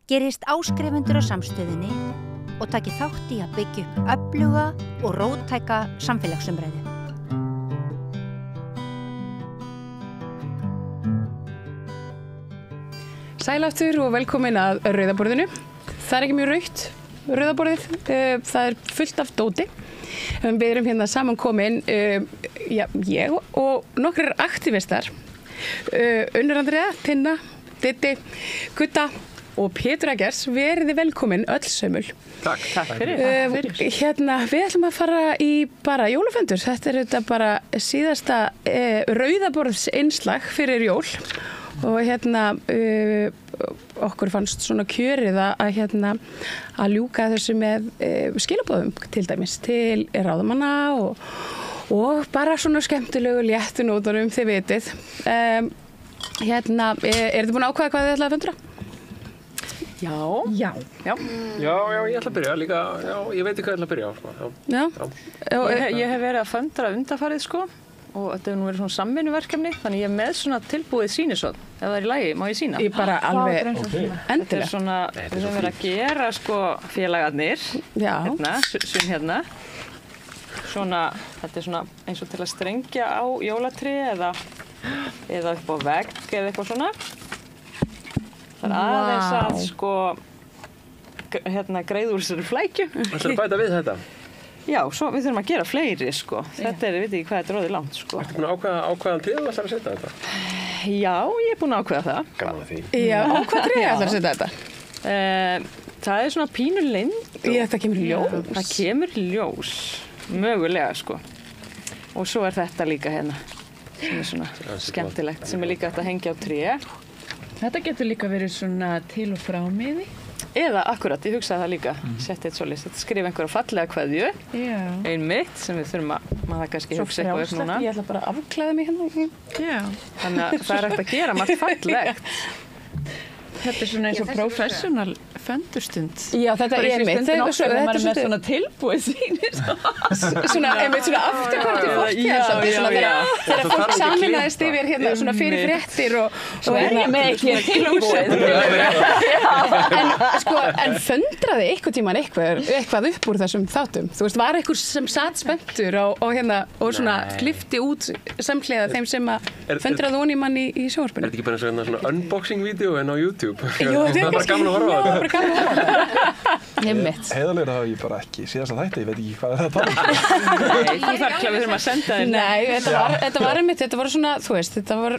gerist áskrifendur á samstöðinni og taki þátt í að byggja upp öfluga og róttæka samfélagsumræðu. Sæl aftur og velkomin að rauðaborðinu. Það ekki mjög rautt, rauðaborðið. Það fullt af dóti. Við erum hérna samankomin, ég og nokkrir aktivistar. Unnur Andrea, Tinna, Diddi, Gutta og Pétur Eggers, veriði velkomin öll sömul. Takk fyrir. Við ætlum að fara í bara jólafundur. Þetta þetta bara síðasta rauðaborðsinnslag fyrir jól. Og okkur fannst svona kjörið að ljúka þessu með skilaboðum til dæmis til ráðamanna og bara svona skemmtilegu léttunótunum þið vitið. Þið búin að ákveða hvað þið ætlaði að fundra? Já, ég ætla að byrja líka, ég veit ekki hvað ég ætla að byrja á. Ég hef verið að fundra undanfarið og þetta hefur nú verið svona samvinnuverkefni, þannig ég með svona tilbúið sýnisotn. Ef það í lagi, má ég sýna? Ég bara alveg endilega. Þetta svona, við höfum verið að gera félagarnir, sum hérna. Svona, þetta svona eins og til að strengja á jólatrí eða upp á vegg eða eitthvað svona. Það aðeins að greiða úr þessari flækju. Ætlarðu að bæta við þetta? Já, svo við þurfum að gera fleiri Þetta ég veit ekki hvað þetta er orðið langt Ertu búin að ákveða tréð þú ætlar að setja þetta? Já, ég er búin að ákveða það. Gaman að því. Já, á hvað tréð ætlar að setja þetta? Það er svona pínu lind. Það kemur ljós. Það kemur ljós, mögulega Og svo er þetta líka hérna, sem er svona skemmtilegt, sem er líka hægt að hengja á tré. Þetta getur líka verið svona til og frá miði. Eða akkurat, ég hugsaði það líka, setti eitt svoleiðis, þetta skrifa einhverja fallega kveðju, einmitt, sem við þurfum að maður kannski hugsa eitthvað upp núna. Ég ætla bara að afklæða mig hérna. Já. Þannig að það er hægt að gera margt fallegt. Þetta er svona eins og professional fundurstund. Já, þetta er einmitt. Þetta er með svona tilbúið sýnir. Svona afturkvæmt í fólki. Þegar fólk saminaðist yfir hérna svona fyrir fréttir og svo er ég með ekki tilbúið. En fundraði einhvern tímann eitthvað upp úr þessum þáttum? Þú veist, var einhver sem satt spenntur og svona klifti út samhliða þeim sem að fundraði onni mann í sjónvarpinu? Er þetta ekki bara svona unboxing-vídeó en á YouTube? Jú, það er bara gaman að horfa á þetta. Heiðarlega hafa ég bara ekki síðast að þætti, ég veit ekki hvað er það að tala. Nei, þú þarf við þurfum að senda þér. Nei, þetta var einmitt, þetta var svona, þú veist, þetta var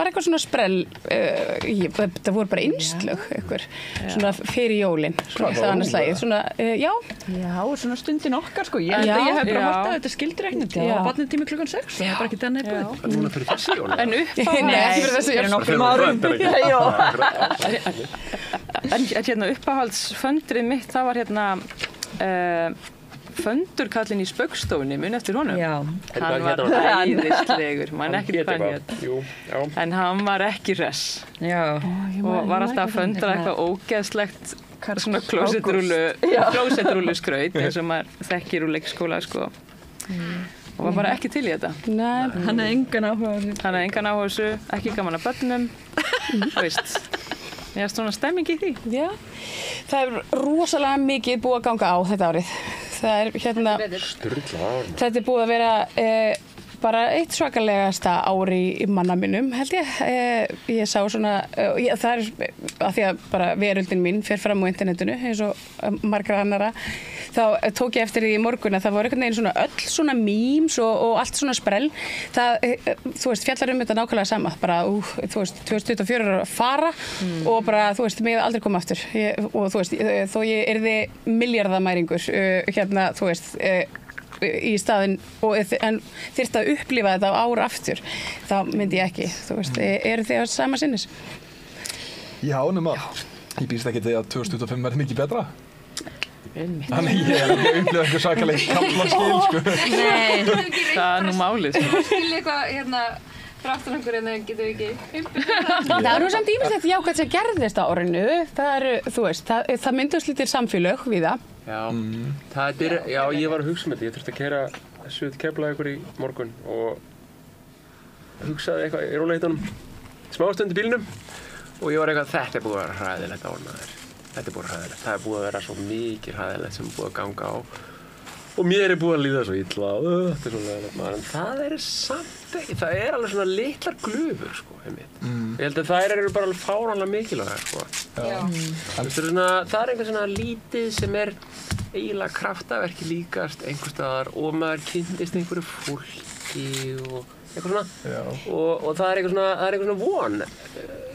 eitthvað svona sprell, þetta voru bara innslög, svona fyrir jólin, það annars lagið, svona, já. Já, svona stundin okkar, ég hef bara hort að þetta skildreiknandi á barnatími 6:00, það er bara ekki þannig búið. Núna fyrir þessi jól? En uppáhaldsföndrið mitt, það var föndurkallinn í Spaugstofunni, mun eftir honum. Já. Hann var æðislegur, mann ekki hvað hét. En hann var ekki hress. Já. Og var alltaf að föndra eitthvað ógeðslegt svona klósettrúlu skraut, eins og maður þekkir úr leikskóla, Og var bara ekki til í þetta. Nei. Hann er engan áhuga þessu, ekki gaman að börnum, veist. Ég er svona stemming í því. Já, það er rosalega mikið búið að ganga á þetta árið. Það er þetta er búið að vera bara eitt svakalegasta ár í manna minnum, held ég. Ég sá svona, það er að því að bara veröldin mín fer fram á internetinu, eins og margra annara. Þá tók ég eftir því í morgun að það voru einhvern veginn svona öll svona memes og allt svona sprell. Það, þú veist, fjallar þetta nákvæmlega sama. Bara, þú veist, 2024 er að fara og bara, þú veist, mig aldrei koma aftur. Og þú veist, þó ég yrði milliardamæringur, þú veist, í staðinn en þyrfti að upplifa þetta á ár aftur, þá myndi ég ekki, þú veist, eru þið á sama sinnis? Já, nema, ég býst ekki til að 2025 verði mikið betra. Þannig ég er ekki að upplifa einhver sakaleg kaflaskil, Nei, það er nú málið, Skil eitthvað, dráttur einhver getur við ekki Það er nú samt ýmislegt jákvæmt sem gerðist á árinu. Það eru, þú veist, það myndast litir samfélög við það. Já, ég var að hugsa þetta. Ég þurfti að keyra suður til Keflavíkur í morgun og hugsaði eitthvað í rólegheitunum. Smástund í bílnum og ég var eitthvað, þetta er búið að vera hræðilegt ár maður. þetta búið hræðilegt. Það búið að vera svo mikið hræðilegt sem búið að ganga á. Og mér búið að líða svo illa, þetta svo leiðilegt maður. En það samt ekki, það alveg svona litlar glufur, sko, einmitt. Ég held að þær eru bara alveg fáránlega mikilvægar, sko. Það einhver svona lítið sem eiginlega kraftaverki líkast einhvers staðar og maður kynntist einhverju fólki og eitthvað svona. Og það eitthvað svona von.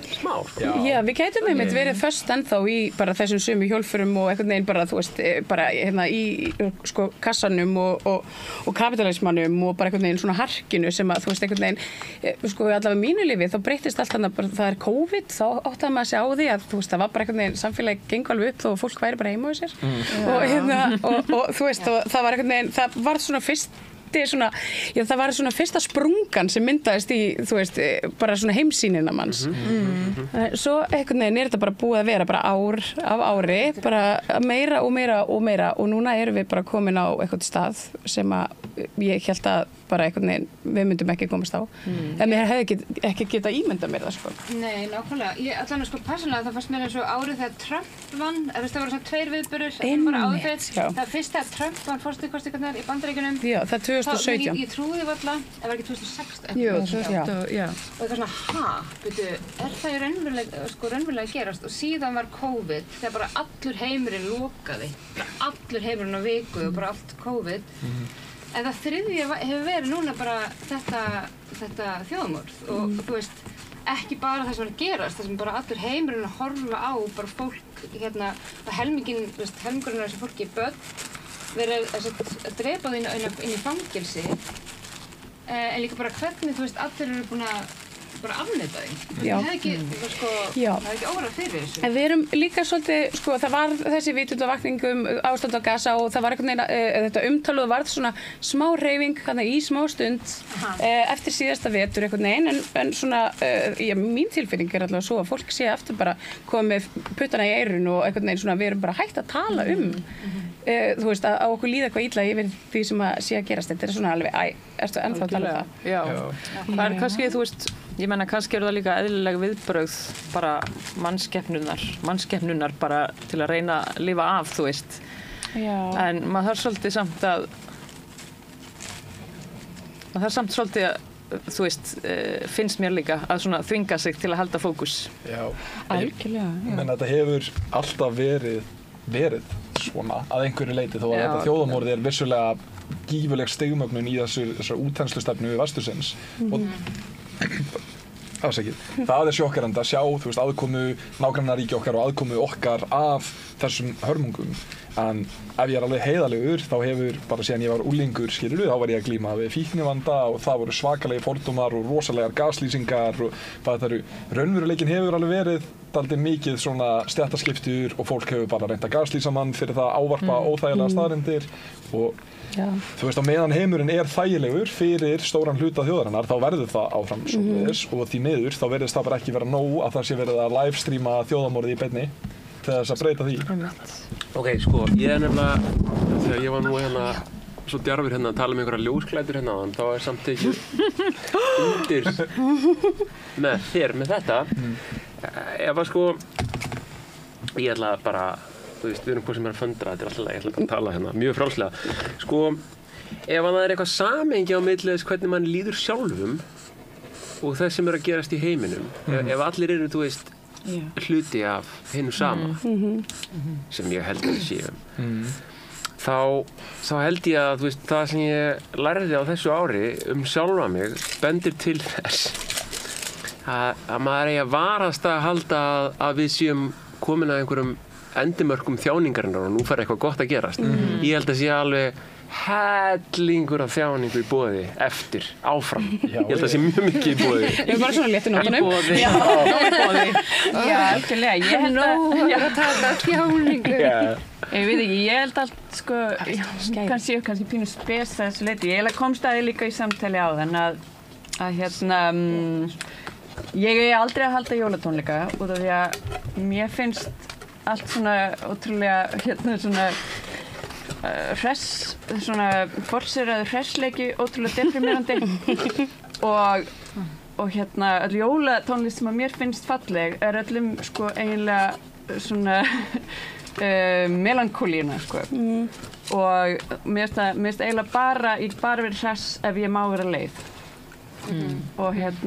Smá, sko. Já, við gætum einmitt verið föst ennþá í bara þessum sömu hjólfurum og einhvern veginn bara, þú veist, bara hérna í sko kassanum og kapitalismanum og bara einhvern veginn svona harkinu sem að, þú veist, einhvern veginn, sko, allavega mínu lífi, þá breyttist allt annað bara, það COVID, þá áttaði maður sig á því að, þú veist, það var bara einhvern veginn, samfélagi gengur alveg upp þó að fólk væri bara heima á sér og hérna, og þú veist, og það var einhvern veginn, það var svona það var svona fyrsta sprungan sem myndaðist í, þú veist, bara svona heimsýnina manns. Svo einhvern veginn þetta bara búið að vera bara ár af ári, bara meira og meira og meira og núna erum við bara komin á eitthvað stað sem að ég hélt að bara einhvern veginn við myndum ekki komast á. En mér hefði ekki getað ímyndað mér það, sko. Nei, nákvæmlega. Ég allan sko persónulega það fannst mér eins og árið þegar Trump vann, það voru svona 2 viðburðir bara áður fyrir. Það fyrst þegar Trump vann forsetakosningarnar í Bandaríkjunum. Já, það 2017. Ég trúði varla, það var ekki 2016. Jú, 2016, já. Og eitthvað svona, það í raunverulega að gerast? Og síðan var COVID, þegar bara allur heimurinn lokaði. Allur heimurinn á viku og bara allt COVID. En það þriðja hefur verið núna bara þetta þjóðmorð og þú veist, ekki bara það sem er að gerast, það sem bara allur heimurinn að horfa á bara fólk, hérna, helmingurinn af þessu fólki börn verið að drepa þau inn í fangelsi en líka bara hvernig, þú veist, allir eru búin að bara afneita því. Það hefði ekki órað fyrir þessu. En við erum líka svolítið, sko, það var þessi vitundarvakning ástand á Gaza og það var einhvern veginn, þetta umtaluð varð svona smá hreyfing, í smá stund eftir síðasta vetur einhvern veginn, en svona, mín tilfinning allavega svo að fólk sé aftur bara komið með puttana í eyrun og einhvern veginn svona, við erum bara hægt að tala þú veist, að okkur líða eitthvað illa yfir því sem að sé að gerast. Þetta svona alveg, ertu ennþá að tala um það? Já, það kannski, þú veist, ég menna kannski það líka eðlileg viðbrögð bara mannskepnunar bara til að reyna að lifa af, þú veist. En maður þarf svolítið samt að þú veist, finnst mér líka að svona þvinga sig til að halda fókus. Já, algjörlega. En þetta hefur alltaf verið svona að einhverju leyti þó að þetta þjóðamorð vissulega gífurleg stigmögnun í þessar útþenslustefnu við vestursins og það sjokkerandi að sjá, þú veist, aðkomu nágrannaríkja okkar og aðkomu okkar af þessum hörmungum. En ef ég alveg heiðalegur, þá hefur bara síðan ég var unglingur, skilurðu, þá var ég að glíma við fíknivanda og það voru svakalegi fordómar og rosalegar gaslýsingar og raunveruleikinn hefur alveg verið dálítið mikið svona stéttaskiptur og fólk hefur bara reynt að gaslýsa mann fyrir það að ávarpa óþægilega staðreyndir og þú veist, á meðan heimurinn þægilegur fyrir stóran hluta þjóðarinnar, þá verður það áfram svoleiðis og því miður þá verðist það bara ekki vera nóg að það sé verið að livestreama þjóðamorðið í beinni til þess að breyta því. Ok, sko, ég nefnilega, þegar ég var nú svo djarfur að tala um einhverja ljósklætur þá samt tekið undir með þér með þetta. Ef að sko, ég ætla bara, þú veist, við erum hvað sem að föndra, þetta alltaf, ég ætla bara að tala mjög frjálslega. Sko, ef það eitthvað samhengi á milli þess hvernig mann líður sjálfum og þess sem að gerast í heiminum, ef allir eru, þú veist, hluti af hinu sama sem ég held að séum þá held ég að, þú veist, það sem ég lærði á þessu ári sjálfa mig bendir til þess að maður eigi að varast að halda að við séum komin að einhverjum endimörkum þjáningarinnar og nú fær eitthvað gott að gerast. Ég held að sé alveg hellingur af þjáningu í boði eftir, áfram. Ég held að sé mjög mikið í boði. Við erum bara svona léttu nótunum. Í boði. Já, já, algjörlega. Ég held að taka þjáningu. Ég veit ekki, ég held allt, sko, kannski pínu spes þessu leyti. Ég komst að þið líka í samtali á þann að ég aldrei að halda jólatónleika út af því að mér finnst allt svona ótrúlega, svona forseraður hressleiki ótrúlega deprimerandi og öll jólatónlist sem að mér finnst falleg öllum sko eiginlega svona melankólíuna, sko. Og mér finnst eiginlega bara verið hress ef ég má vera leið. Og þess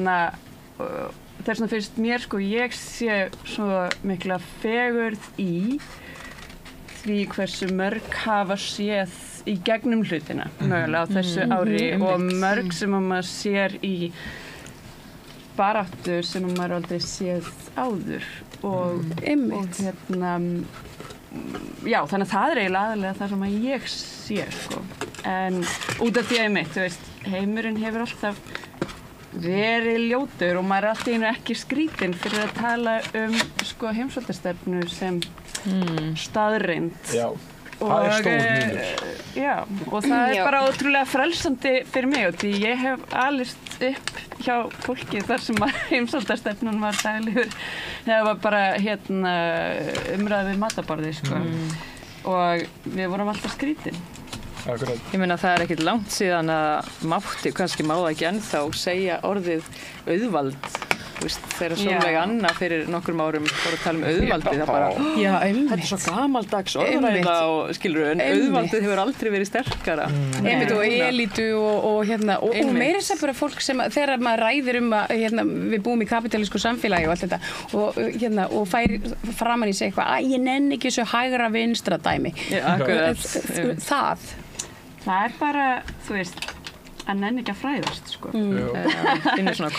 vegna finnst mér, sko, ég sé svo mikla fegurð í því hversu mörg hafa séð í gegnum hlutina, mögulega á þessu ári og mörg sem maður sér í baráttu sem maður aldrei séð áður og já, þannig að það eiginlega aðalega það sem ég sé, sko. En út af því einmitt, þú veist, heimurinn hefur alltaf verið ljótur og maður alltaf einu ekki skrítinn fyrir að tala sko, heimsvaldastefnu sem staðreind. Já. Það stór munur. Já, og það bara ótrúlega frelsandi fyrir mig og því ég hef alist upp hjá fólki þar sem heimsvaldastefnan var daglegur. Það var bara umræði við matarborði, sko. Og við vorum alltaf skrítin. Akkurat. Ég meina það ekkert langt síðan að kannski má það ekki ennþá segja orðið auðvald. Þegar Sólveig Anna fyrir nokkrum árum fór að tala auðvaldið, það bara, þetta svo gamaldags orðræða og skilurðu, en auðvaldið hefur aldrei verið sterkara. Einmitt og elítu og meira þess að bara fólk sem, þegar maður ræðir að við búum í kapitalísku samfélagi og allt þetta og fær framan í sig eitthvað, ég nenni ekki svo hægra vinstra dæmi. Það bara, þú veist, að nenni ekki að fræðast, sko.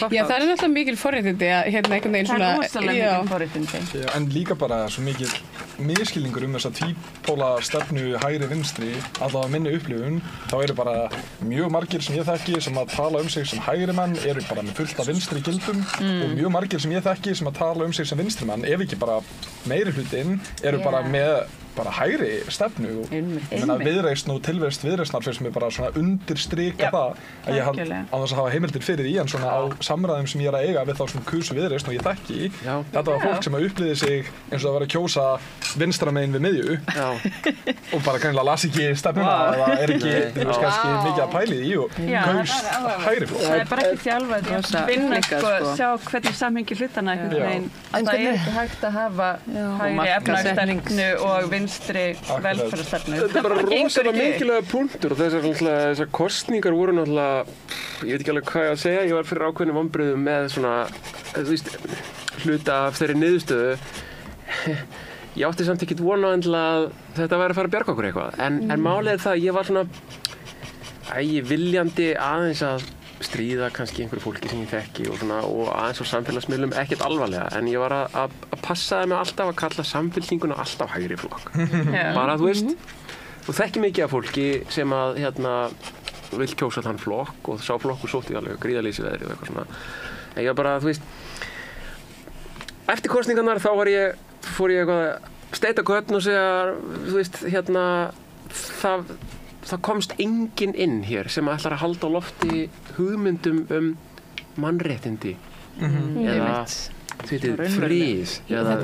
Já, það náttúrulega mikil forréttindi að einhvern veginn svona... Það rosalega mikil forréttindi. En líka bara svo mikil miskilningur þessa tvípóla stefnu hægri vinstri, allavega minni upplifun, þá eru bara mjög margir sem ég þekki sem að tala sig sem hægri menn eru bara með fullt af vinstri gildum og mjög margir sem ég þekki sem að tala sig sem vinstri menn, ef ekki bara meiri hlutinn, eru bara með hægri stefnu og ég meina Viðreisn og tilvist Viðreisnar finnst mér bara svona undirstrika það að ég held án þess að hafa heimildir fyrir því en svona á samræðum sem ég að eiga við þá sem kusu Viðreisn og ég þekki þetta var fólk sem upplýði sig eins og það var að kjósa vinstra megin við miðju og bara kannilega las ekki stefnuna eða ekki kannski mikið að pæli því og kaus hægri flokk. Það bara ekki þjálfað að vinna og sjá hvernig samhengi hlutana það ekki hægt að hafa hægri efnahagsstefnu og vinstri velferðarstefnu. Þetta er bara rosalega mikilvæga punktur og þessar kosningar voru náttúrulega, ég veit ekki alveg hvað ég að segja, ég var fyrir ákveðnum vonbrigðum með svona, þú veist, hluta af þeirri niðurstöðu. Ég átti samt ekkert vona að þetta væri að fara að bjarga okkur eitthvað, en málið er það að ég var svona viljandi aðeins að stríða kannski einhverju fólki sem ég þekki og aðeins á samfélagsmiðlum, ekkert alvarlega, en ég var að passa mig alltaf að kalla Samfylkinguna alltaf hægri flokk. Bara, þú veist, þú þekki mikið af fólki sem að vill kjósa þann flokk og sá flokkur sótti alveg gríðarleysi veðri og eitthvað svona. En ég var bara, þú veist, eftir kosningarnar þá fór ég eitthvað að steita götn og segja, þú veist, það komst enginn inn hér sem ætlar að halda á lofti hugmyndum mannréttindi eða frið eða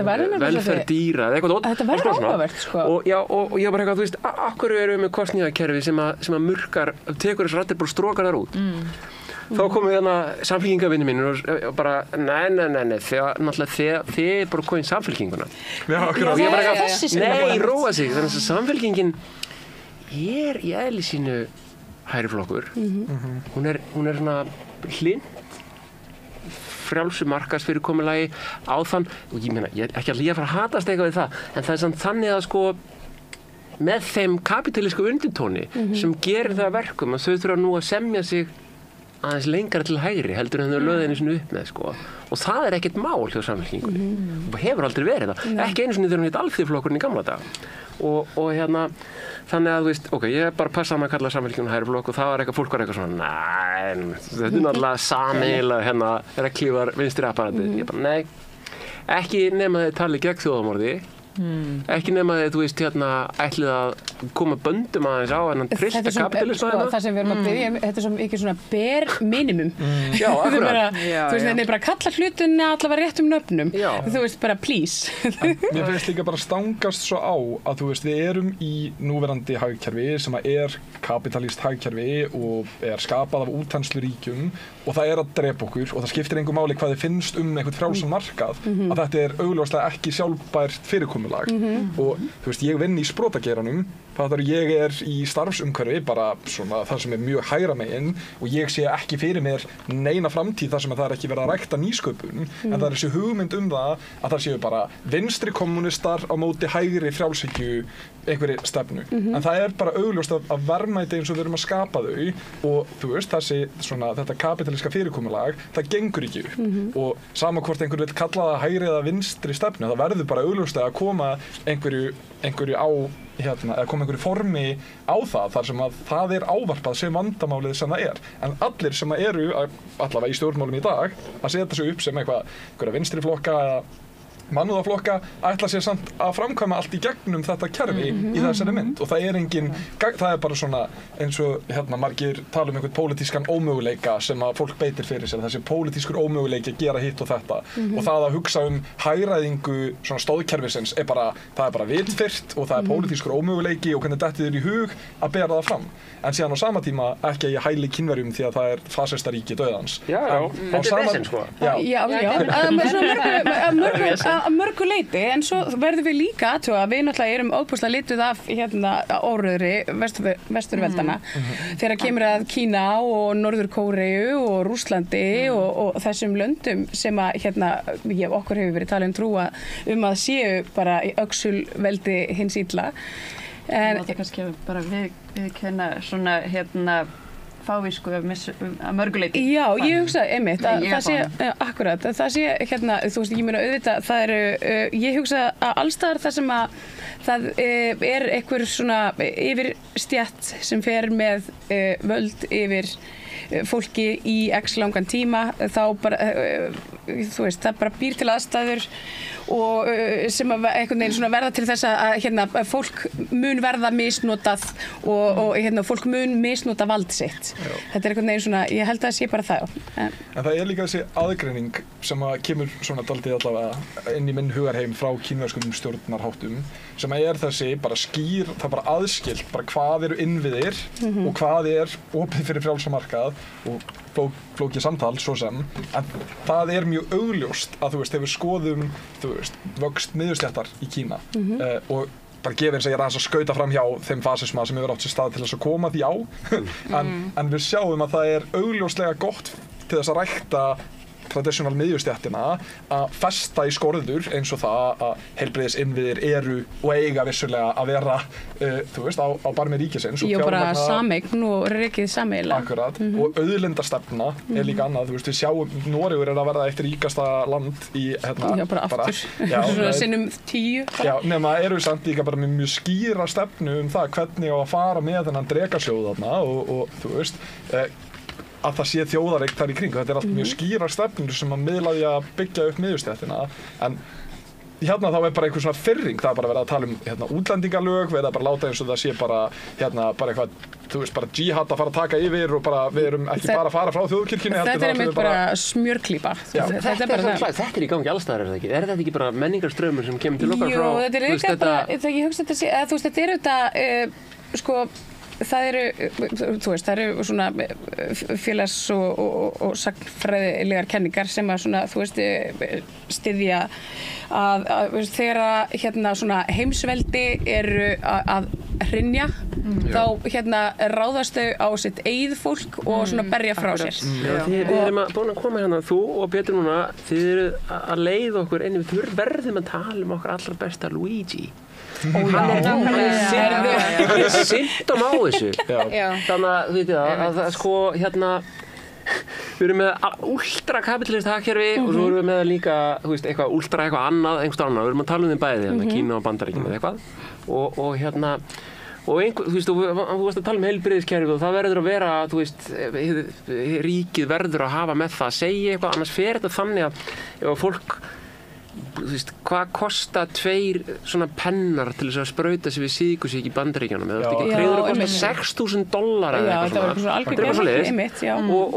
velferð dýra eða eitthvað. Þetta verður áhugavert, sko. Og ég var eitthvað, þú veist, akkur erum við með kosningakerfi sem að murkar, tekur þessu raddir bara strókar þar út. Þá komum við samfélkingavinni mín og bara, nei, þið er bara komin samfélkinguna. Og ég var eitthvað, nei, róa sig, þannig að samfélkingin er í eðli sínu hægri flokkur. Hún er svona hlint frjálsu markaðsfyrirkomulagi á þann, og ég meina, ég er ekki að fara að hatast eitthvað við það, en það er samt þannig að sko með þeim kapitalísku undirtóni sem gerir það verkum að þau þurfa nú að semja sig aðeins lengra til hægri heldur en þau lögðu einu sinni upp með, sko. Og það er ekkert mál hjá Samfylkingunni. Það hefur aldrei verið það. Ekki einu sinni þegar hún heit Alþýðuflokkurinn í gamla dag. Og þannig að, þú veist, ok, ég er bara passað með að kalla Samfylkinguna hægri flokk og það var eitthvað, fólk var eitthvað svona, nei, þetta er náttúrulega sameiginlega reglívar vinstri apparatið. Ég bara, nei, ekki nema þeir tali gegn þjóðarmorði Ekki nema þið, þú veist, ætlið að koma böndum aðeins á hennan trista kapitalisma það sem við erum að biðja þetta er svo mikið svona bare minimum Já, akkurat þú veist, það er bara að kalla hlutunni allavega réttum nöfnum þú veist, bara please Mér finnst líka bara stangast svo á að þú veist, við erum í núverandi hagkerfi sem er kapitalískt hagkerfi og er skapað af útþensluríkjum og það er að drepa okkur og það skiptir engu máli hvað þið finnst einhvern frjálsan markað að þetta er augljóslega ekki sjálfbært fyrirkomulag og þú veist, ég vinn í sprotageiranum ég er í starfsumhverfi bara svona það sem er mjög hægra megin og ég sé ekki fyrir mér neina framtíð þar sem það er ekki verið að rækta nýsköpun en það er þessi hugmynd það að það séu bara vinstri kommunistar á móti hægri frjálshyggju einhverri stefnu en það er bara augljóst að verðmæti eins og við erum að skapa þau og þú veist þetta kapitalíska fyrirkomulag það gengur ekki upp og sama hvort einhver vill kalla það hægri eða vinstri stefnu það verður bara augljóst að koma einhverju á eða koma einhverju formi á það þar sem að það er ávarpað sem vandamálið sem það er en allir sem eru allavega í stjórnmálum í dag að setja sig upp sem einhverja vinstri flokka eða mannúðarflokka ætla sér samt að framkvæma allt í gegnum þetta kerfi í þessari mynd og það er bara svona eins og margir tala einhvern pólitískan ómöguleika sem að fólk beitir fyrir sér þessi pólitískur ómöguleiki að gera hitt og þetta og það að hugsa hagræðingu svona stóðkerfisins það er bara vitfyrt og það er pólitískur ómöguleiki og hvernig dettur þér í hug að bera það fram en síðan á sama tíma ekki að ég hæli Kínverjum því að það er fasistaríki dauðans þetta er vesen sko að mörgu leyti, en svo verðum við líka að við náttúrulega erum óbúslega lituð af óreiðri vesturveldana þegar kemur að Kína og Norður Kóreu og Rússlandi og þessum löndum sem að okkur hefur verið talað trúa að séu bara í öxulveldi hins illa. En þetta kannski bara við kenna svona fávísku að mörguleiti. Já, ég hugsa einmitt að það sé, akkurat, það sé þú veist, ég meina auðvitað, það eru, ég hugsa að allstaðar það sem að það er einhver svona yfirstétt sem fer með völd yfir fólki í x langan tíma, þá bara, þú veist, það bara býr til aðstæður og sem að einhvern veginn svona verða til þess að fólk mun verða misnotað og fólk mun misnota vald sitt. Þetta er einhvern veginn svona, ég held að það sé bara það. En það er líka þessi aðgreining sem að kemur svona daldið allavega inn í minn hugarheim frá kínverskum stjórnarháttum sem að er þessi bara skýr, það bara aðskilt bara hvað eru innviðir og hvað er opið fyrir frjálsamarkað og flókið samtal svo sem en það er mjög augljóst að þú veist, ef við skoðum vöxt miðjustéttar í Kína og bara gefið eins og ég er aðeins að skauta fram hjá þeim fasisma sem hefur átt sér stað til þess að koma því á en við sjáum að það er augljóslega gott til þess að rækta traditional miðjustéttina að festa í skorður eins og það að heilbrigðisinnviðir eru og eiga vissulega að vera þú veist, á barmi ríkisins og bara sameign og rekið sameiginlega. Akkurat, og auðlindastefna er líka annað, þú veist, við sjáum Noregur er að verða eitt ríkasta land í já, bara aftur, svona sinnum 10 bara. Já, nema eru við samt líka bara með mjög skýra stefnu það hvernig á að fara með þennan drekasjóð þarna og þú veist að það sé þjóðareign þar í kring. Þetta er allt mjög skýrar stefnur sem að miðlaði að byggja upp miðjustéttina en þá er bara einhver svona firring, það er bara verið að tala útlendingalög, við erum bara láta eins og það sé bara eitthvað, þú veist, bara jihad að fara að taka yfir og bara við erum ekki bara að fara frá þjóðkirkjunni. Þetta er einmitt bara smjörklípa. Þetta er í gangi allstaðar, er það ekki? Er þetta ekki bara menningarströmmur sem kemur til okkar frá? Jú, þetta er líka bara, ég hugsa þetta sé, þú veist, þetta er auðvitað, sko, það eru svona félags- og sagnfræðilegar kenningar sem að svona, þú veist, styðja að þegar svona heimsveldi eru að hrynja þá ráðast þau á sitt eigið fólk og svona berja frá sér. Þið erum búin að koma hérna, þú og Pétur núna, þið eru að leiða okkur inn við verðum að tala okkar allra besta Luigi. Hann er symptom á þessu þannig að þú veit að sko við erum með ultrakapitalist hagkerfi og svo erum við með líka þú veist eitthvað ultra eitthvað annað einhvers annað við erum að tala þeim bæði Kína og Bandaríkin eða eitthvað og þú veist þú varst að tala heilbrigðiskerfið og það verður að vera þú veist ríkið verður að hafa með það að segja eitthvað annars fer þetta þannig að ef fólk þú veist, hvað kosta 2 svona pennar til þess að sprauta sig við sykursýki í Bandaríkjunum eða þú veist ekki kreyður að kosta $6,000 eða eitthvað svona. Þetta er bara svo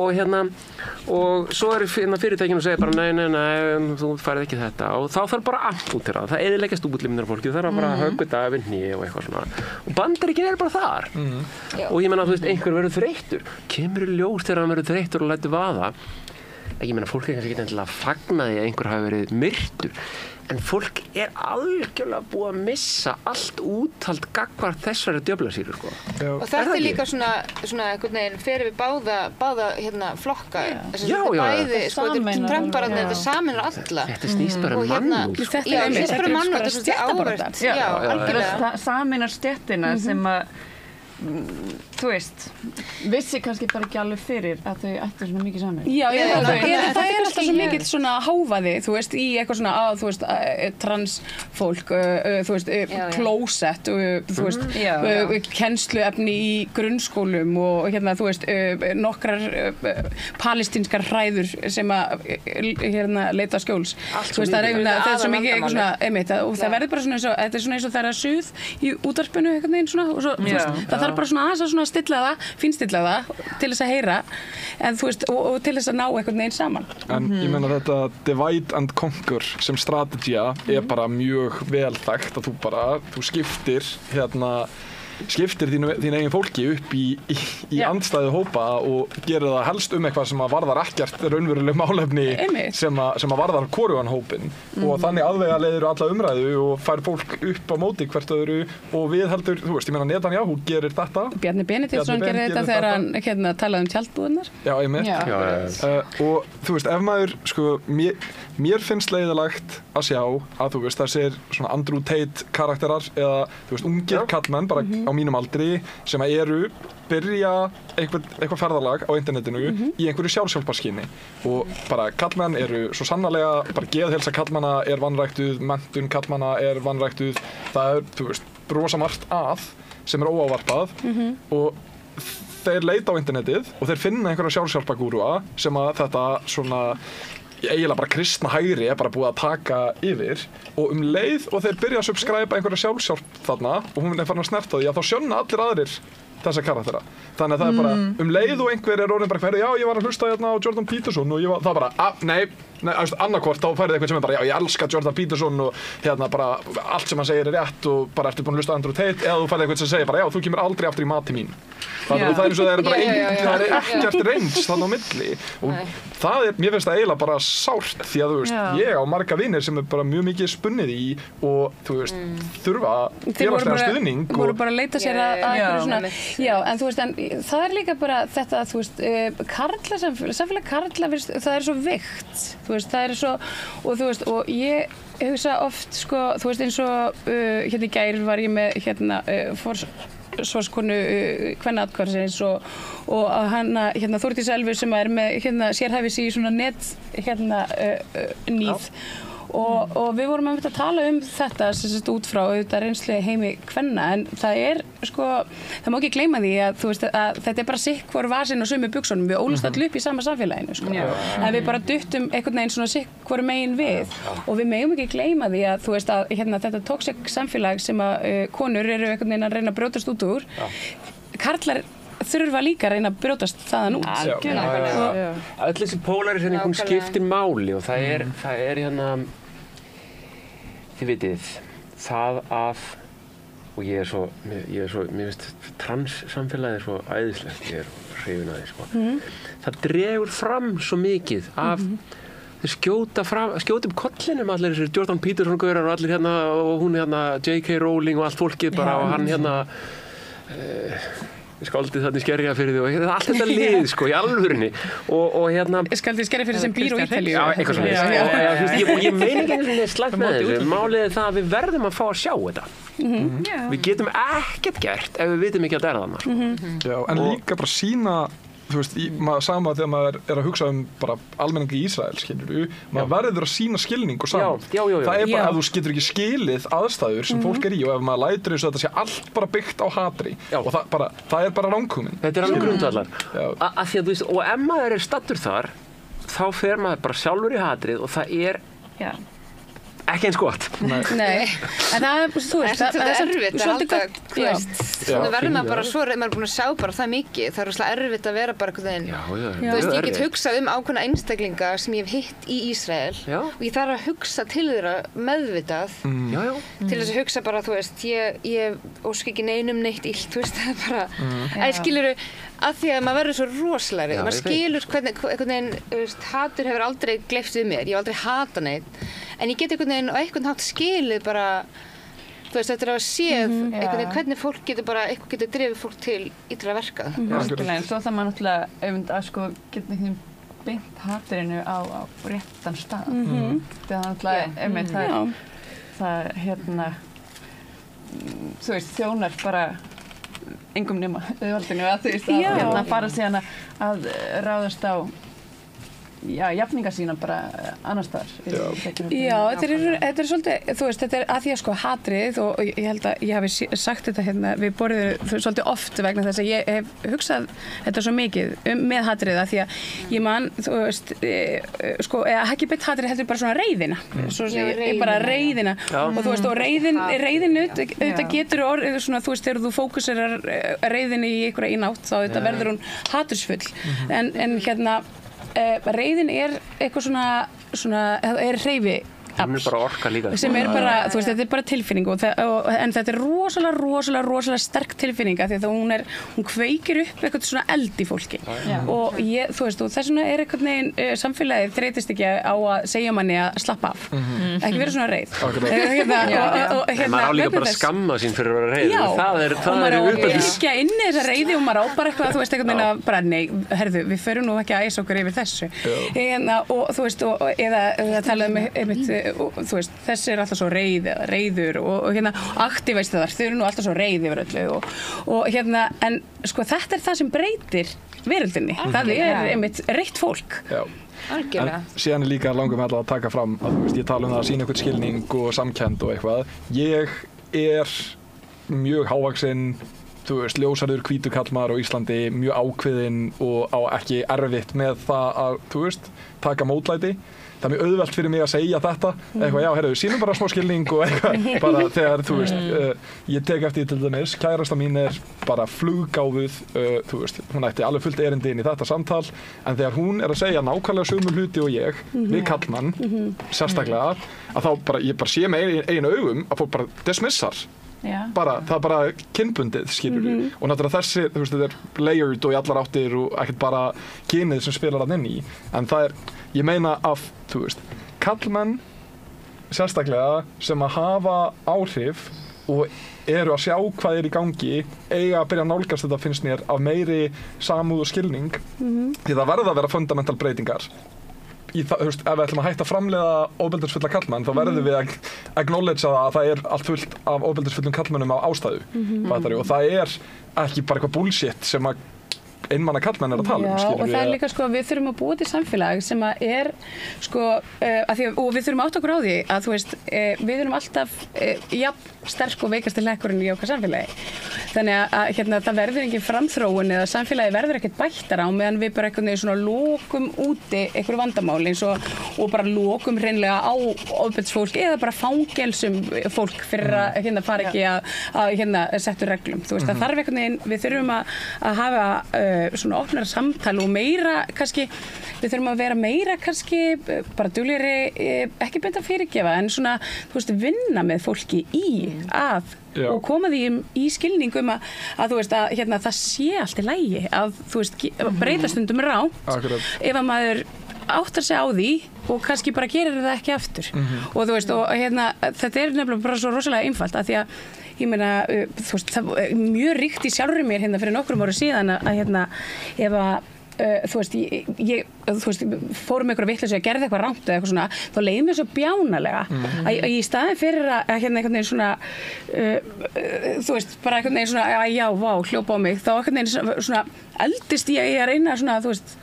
algjörlega og svo eru fyrirtækinu og segja bara nei, þú færð ekki þetta og þá þarf bara að ampútera það eyðileggjast útlimnar fólki, það þarf bara að höggva þetta við hné og eitthvað svona og Bandaríkin bara þar og ég meina þú veist, einhver verður þreyttur kemur í ljós þegar hann verður þreyttur og lætur vaða ég meina fólk kannski ekki endilega að fagna því að einhver hafi verið myrtur en fólk algjörlega búið að missa allt úthald gagnvart þessari djöflasýru sko. Og þetta er líka svona einhvern veginn fyrir við báða hérna flokka Já. Bæði, sko, Trumpararnir, þetta saminar alla Þetta snýst bara mannúð Þetta snýst bara mannúð, þetta er svolítið áhvert Já, algjörlega Saminar stéttina sem að þú veist, vissi kannski bara ekki alveg fyrir að þau ættu svona mikið saman. Já, það er alltaf svo mikið svona hávaði, þú veist, í eitthvað svona, þú veist, transfólk, þú veist, klósett, þú veist, kennsluefni í grunnskólum og hérna, þú veist, nokkrar palestínskar hræður sem að hérna leita skjóls. Þú veist, það er svo mikið eitthvað svona, einmitt, og það verður bara svona eins og, þetta er svona eins og það er að suð í útvarpinu eitthvað neginn svona, og svo, þú veist, það þarf bara svona aðeins að svona stilla það, fínstilla það til þess að heyra en þú veist og til þess að ná einhvern veginn saman. En ég meina þetta divide and conquer sem strategía er bara mjög vel þekkt að þú skiptir þínu eigin fólki upp í andstæðu hópa og gerir það helst eitthvað sem að varðar ekkert raunveruleg málefni sem að varðar hvorugan hópin og þannig aðvegaleiðir alla umræðu og fær fólk upp á móti hvert öðru og við heldur, þú veist, ég meina Netanyahu gerir þetta. Bjarni Benediktsson gerir þetta þegar hann talaði tjaldbúðirnar. Já, einmitt. Og þú veist, ef maður, sko, mér finnst leiðilegt að sjá að þú veist, þessir svona Andrew Tate karakterar eða, þú veist, ungir kallmenn bara á mínum aldri sem að byrja eitthvað ferðalag á internetinu í einhverju sjálfshjálparskyni og bara kallmenn eru svo sannarlega, bara geðheilsa kallmanna er vanræktuð, menntun kallmanna er vanræktuð, það þú veist, rosa margt sem er óávarpað og þeir leita á internetið og þeir finna einhverja sjálfshjálpagúrúa sem að þetta svona eiginlega bara kristna hægri er bara búið að taka yfir og leið og þeir byrja að subscribe einhverja sjálfshjálp þarna og hún er farin að snerta því að þá sjónna allir aðrir þessa karaktera. Þannig að það er bara leið og einhver er orðin bara hverju, já ég var að hlusta hérna á Jordan Peterson og það bara, nei, annarkvort þá færið eitthvað sem er bara, já ég elska Jordan Peterson og hérna bara allt sem hann segir er rétt og bara ertu búin að hlusta á Andrew Tate eða þú færið eitthvað sem segir bara, já þú kemur aldrei aftur í mat til mín. Þannig að það er eins og það er bara það er ekkert reyns þarna á milli og það mér finnst það eiginlega bara sárt því að þú veist, ég á marga vinir sem er bara mjög mikið spunnið í og þú veist, þurfa félagslegan stuðning og voru bara að leita sér að einhverju svona, já, en þú veist, en það er líka bara þetta, þú veist, samfélag karla, það er svo veikt, þú veist, það er svo, og þú veist, og ég hugsa oft, sko, þú veist, eins og hérna í gær var ég með hérna forsvarskonu kvennaatkvæðisins og hana hérna Þórdís Elfur sem er með hérna sérhæfis í svona net hérna nýð og við vorum að tala þetta út frá auðvitað reynslu heimi kvenna en það er sko, það má ekki gleyma því að þú veist að þetta er bara sikk hvor vasinn og sömu buxunum, við ólumst allir upp í sama samfélaginu sko. En við bara duttum einhvern veginn svona sikk hvor megin við og við megum ekki gleyma því að þú veist að hérna, þetta toxic samfélag sem að konur eru einhvern veginn að reyna að brjótast út úr karlar þurfa líka að reyna að brjótast þaðan út. Öll þessi polarisering hún skiptir máli og það er hérna þið vitið það að og ég mér finnst trans-samfélagið svo æðislegt, ég hrifinn að því sko. Það dregur fram svo mikið af þeir skjóta kollinum allir þessir Jordan Peterson gaurar og allir hérna og hún hérna J.K. Rowling og allt fólkið bara og hann hérna skáldið þarna í Skerjafirði og allt þetta lið sko í alvörinni og hérna skáldið í Skerjafirði sem býr á Ítalíu já, eitthvað svona og ég meina ekki eins og slæmt með þessu málið er það að við verðum að fá að sjá þetta við getum ekkert gert ef við vitum ekki að það er þarna já, en líka bara sína þú veist, sama þegar maður er að hugsa bara almenning í Ísrael, skilur maður verður að sína skilning og saman það er bara að þú getur ekki skilið aðstæður sem fólk er í og ef maður lætur eins og þetta sé allt bara byggt á hatri og það er bara rangkomin þetta er alveg grundvallar að því að þú veist, og ef maður er staddur þar þá fer maður bara sjálfur í hatrið og það er ekki eins gott. Nei, en það er, þú veist, það er erfitt að halda, þú veist, þannig verður maður bara svo, maður er búin að sjá bara það mikið, það er rosalega erfitt að vera bara einhvern veginn, þú veist, ég get hugsað ákveðna einstaklinga sem ég hef hitt í Ísrael og ég þarf að hugsa til þeirra meðvitað til þess að hugsa bara, þú veist, ég óska ekki neinum neitt illt, þú veist, það er bara, skilurðu, að því að maður verður svo rosalegri, maður skilur hvernig, einhvern veginn, þú veist, hatur hefur aldrei gleypt við mér, ég hef aldrei hatað neitt, en ég get einhvern veginn á einhvern hátt skilið bara, þú veist, eftir að séð einhvern veginn hvernig fólk getur bara, eitthvað getur drifið fólk til illa verka. Algjörlega, svo það maður náttúrulega að sko geta einhvern veginn beint haturinu á réttan stað. Það er náttúrulega, einmitt, það þú veist, þjónar bara engum nema auðvaldinu að þú veist að fara síðan að ráðast á jafningar sína bara annars staðar. Þetta er svolítið, þú veist, þetta er að því að sko hatrið og ég held að ég hafi sagt þetta hérna við borðið svolítið oft vegna þess að ég hef hugsað þetta svo mikið með hatrið að því að ég man, þú veist, sko, ekki beint hatrið heldur bara svona reiðina, bara reiðina og þú veist, og reiðinu þetta getur orðið svona, þú veist, þegar þú fókuserar reiðinu í einhverja ínátt þá þetta verður hún hatursfull en hérna reiðin er eitthvað svona er hreyfi Hún er bara orka líka. Sem er bara, þú veist, þetta er bara tilfinning en þetta er rosalega sterk tilfinning af því að hún kveikir upp eitthvað svona eld í fólki og þú veist, og þess vegna er einhvern veginn samfélagið þreytist ekki á að segja manni að slappa af ekki vera svona reið maður á líka bara að skamma sín fyrir að vera reið það er maður á ekki inn í þessa reiði og maður á bara eitthvað, þú veist, einhvern veginn að bara, nei, herðu, við förum nú ekki að æsa okkur yfir þessu og þú veist, eða talaðu með þú veist, þessi er alltaf svo reiður og hérna, aktívistar þau eru nú alltaf svo reið yfir öllu og hérna, en sko þetta er það sem breytir veröldinni, það er einmitt reitt fólk. En síðan er líka langum að taka fram að þú veist, ég tala það að sýna eitthvað skilning og samkennd og eitthvað, ég er mjög hávaxinn, þú veist, ljósarður hvítur karlmaður á Íslandi, mjög ákveðinn og á ekki erfitt með það að, þú veist, taka mótlæti. Það er mjög auðvelt fyrir mig að segja þetta, eitthvað, já, heyrðu, sýnum bara smá skilning og eitthvað, bara þegar, þú veist, ég tek eftir til dæmis, kærasta mín er bara fluggáfuð, þú veist, hún ætti alveg fullt erindi inn í þetta samtal, en þegar hún er að segja nákvæmlega sömu hluti og ég, við kallmann, sérstaklega, að þá bara, ég bara sé með einu augum að fólk bara dismissar. Það er bara kynbundið, skilur við og náttúrulega þessi, þú veist, þetta er layered og í allar áttir og ekkert bara kynið sem spilar hann inn í, en það er, ég meina að, þú veist, kallmenn sérstaklega sem að hafa áhrif og eru að sjá hvað er í gangi eiga að byrja að nálgast þetta, finnst mér, af meiri samúð og skilning því það verða að vera fundamental breytingar í það, þú veist, ef við ætlum að hætta að framleiða ofbeldisfulla karlmenn, þá verðum við að acknowledge að það er allt fullt af ofbeldisfullum karlmennum á ástæðu og það er ekki bara eitthvað bullshit sem að einmanna karlmenn er að tala og það er líka, sko, við þurfum að búa til samfélag sem að er, sko, og við þurfum átt okkur á því að, þú veist, við erum alltaf jafn sterk og veikasti hlekkurinn í okkar samfélagi. Þannig að hérna, það verður engin framþróun eða samfélagi verður ekkert bættar á meðan við bara einhvern veginn svona lokum úti einhverju vandamáli eins og bara lokum hreinlega á ofbeldisfólk eða bara fangelsum fólk fyrir að hérna fara ekki að hérna setja reglum. Þú veist, það þarf einhvern veginn, við þurfum að hafa svona opnara samtal og meira kannski, við þurfum að vera meira kannski bara duglegri, ekki beint að fyrirgefa en svona, þú veist, vinna með fólki og koma því í skilningum að þú veist að hérna það sé allt í lagi að þú veist breyta stundum rátt ef að maður áttar sig á því og kannski bara gerir það ekki aftur og þú veist og hérna þetta er nefnilega bara svo rosalega einfalt að því að ég meina þú veist það er mjög ríkt í sjálfri mér hérna fyrir nokkrum árum síðan að hérna ef að þú veist, ég fór með einhverja vitleysu að gerði eitthvað rangt eða eitthvað svona, þá leið mér svo bjánalega að í staðinn fyrir að hérna einhvern veginn svona þú veist, bara einhvern veginn svona já, vá, hljópa á mig, þá einhvern veginn svona eldist ég að reyna svona, þú veist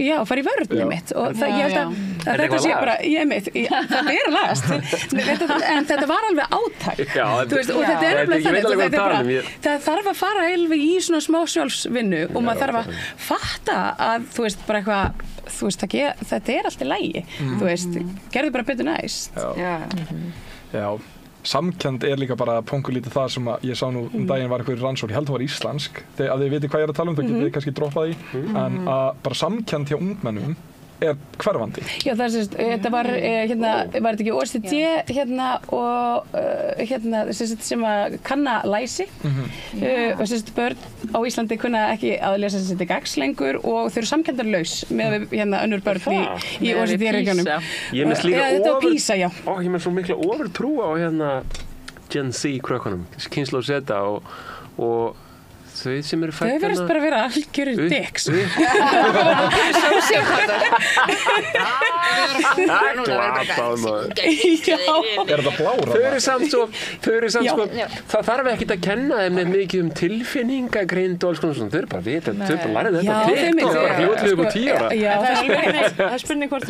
já, fara í vörnum mitt og það, ég held að þetta sé bara, þetta er lagast en þetta var alveg átak þú veist, og þetta er alveg þannig það þarf að fara alveg í svona smá sjálfsvinnu og maður þarf að fatta að þú veist, bara eitthvað þú veist, þetta er allt í lagi þú veist, gerðu bara betur næst Já, samkennd er líka bara pongulítið það sem ég sá nú daginn var einhver rannsókn, ég held að það var íslensk að þið viti hvað ég er að tala um, það getið þið kannski droppað í en að bara samkennd hjá ungmennum er hverfandi. Já, það er þetta var var þetta ekki OECD og sem að kanna læsi og börn á Íslandi kunna ekki að lesa gags lengur og þau eru samkenndarlaus með önnur börn í OECD-regjunum. Ég er með þetta var PISA, já. Ég er með svo mikla ofurtrú á Gen Z krökkunum, kynslóð Z og þau sem eru fætt þau verðast bara að vera algjörir dicks Er þetta blára? Þau eru samt sko það þarf ekkert að kenna þeim neitt mikið tilfinningagreind og alls konar svona, þau eru bara að vita þau bara lærið þetta TikTok bara fljótlega upp á 10 ára Það er spurning hvort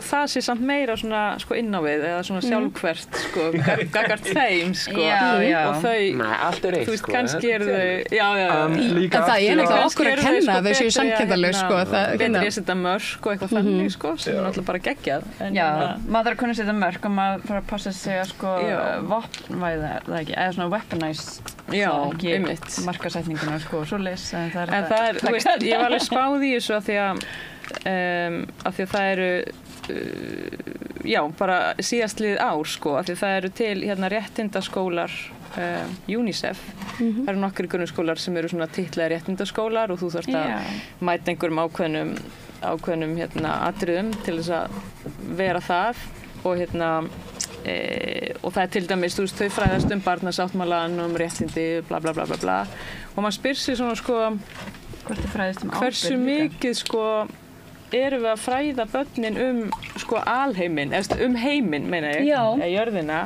það sé samt meira svona inn á við eða svona sjálfhvert gagnvart þeim og þau allt er eitt þú veist, kannski eru þau en það er náttúrulega okkur að kenna þau séu samkenndarlaus betur ég setja mörk og eitthvað þannig sem er náttúrulega bara geggjað maður þarf að kunna setja mörk og maður þarf að passa sig að vopnvæða það ekki, eða svona weaponize ekki markasetninguna svoleiðis en það er, þú veist, ég var alveg spáð í þessu af því að það eru bara síðastlið ár af því það eru til réttindaskólar UNICEF það eru nokkrir grunnskólar sem eru svona titlaðir réttindaskólar og þú þarft að mæta einhverjum ákveðnum atriðum til þess að vera það og og það er til dæmis, þú veist, þau fræðast barnasáttmálann réttindi, bla bla bla bla bla og maður spyr sig svona hversu mikið erum við að fræða börnin alheiminn, heiminn meina ég, jörðina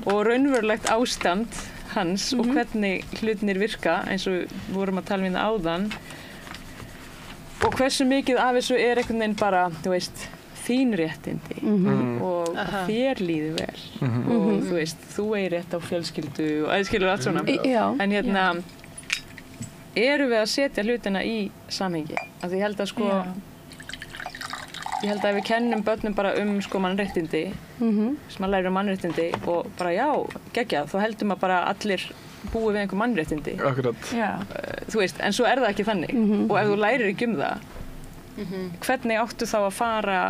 og raunverulegt ástand hans og hvernig hlutinir virka eins og við vorum að tala um það áðan og hversu mikið af þessu er einhvern veginn bara, þú veist, þín réttindi og þér líður vel og þú veist, þú eigi rétt á fjölskyldu og aðskilur allt svona en erum við að setja hlutina í samhengi af því ég held að ég held að ef við kennum börnum bara mannréttindi sem að læra mannréttindi og bara geggjað, þá heldum að bara allir búi við einhver mannréttindi þú veist, en svo er það ekki þannig og ef þú lærir ekki það hvernig áttu þá að fara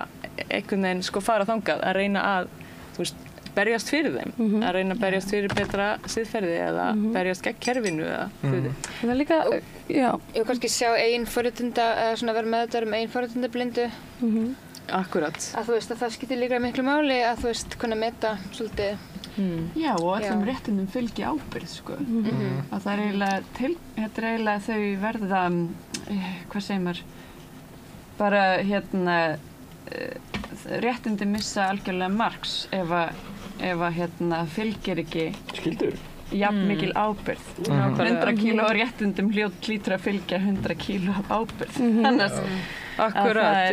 einhvern veginn fara þangað að reyna að þú veist, berjast fyrir þeim að reyna að berjast fyrir betra siðferði eða berjast gegn kerfinu eða það er líka, ég kannski sjá eigin forréttinda eða svona vera meðvitaður eigin forréttindablindu Akkurat að þú veist að það skiptir líka miklu máli að þú veist kunna meta svolítið Já, og öllum réttindum fylgi ábyrgð að það er eiginlega þau verða hvað segir maður bara réttindi missa algjörlega marks ef að fylgir ekki skyldur jafn mikil ábyrgð 100 kíló á réttindum hlýtur að fylgja 100 kíló af ábyrgð Akkurat,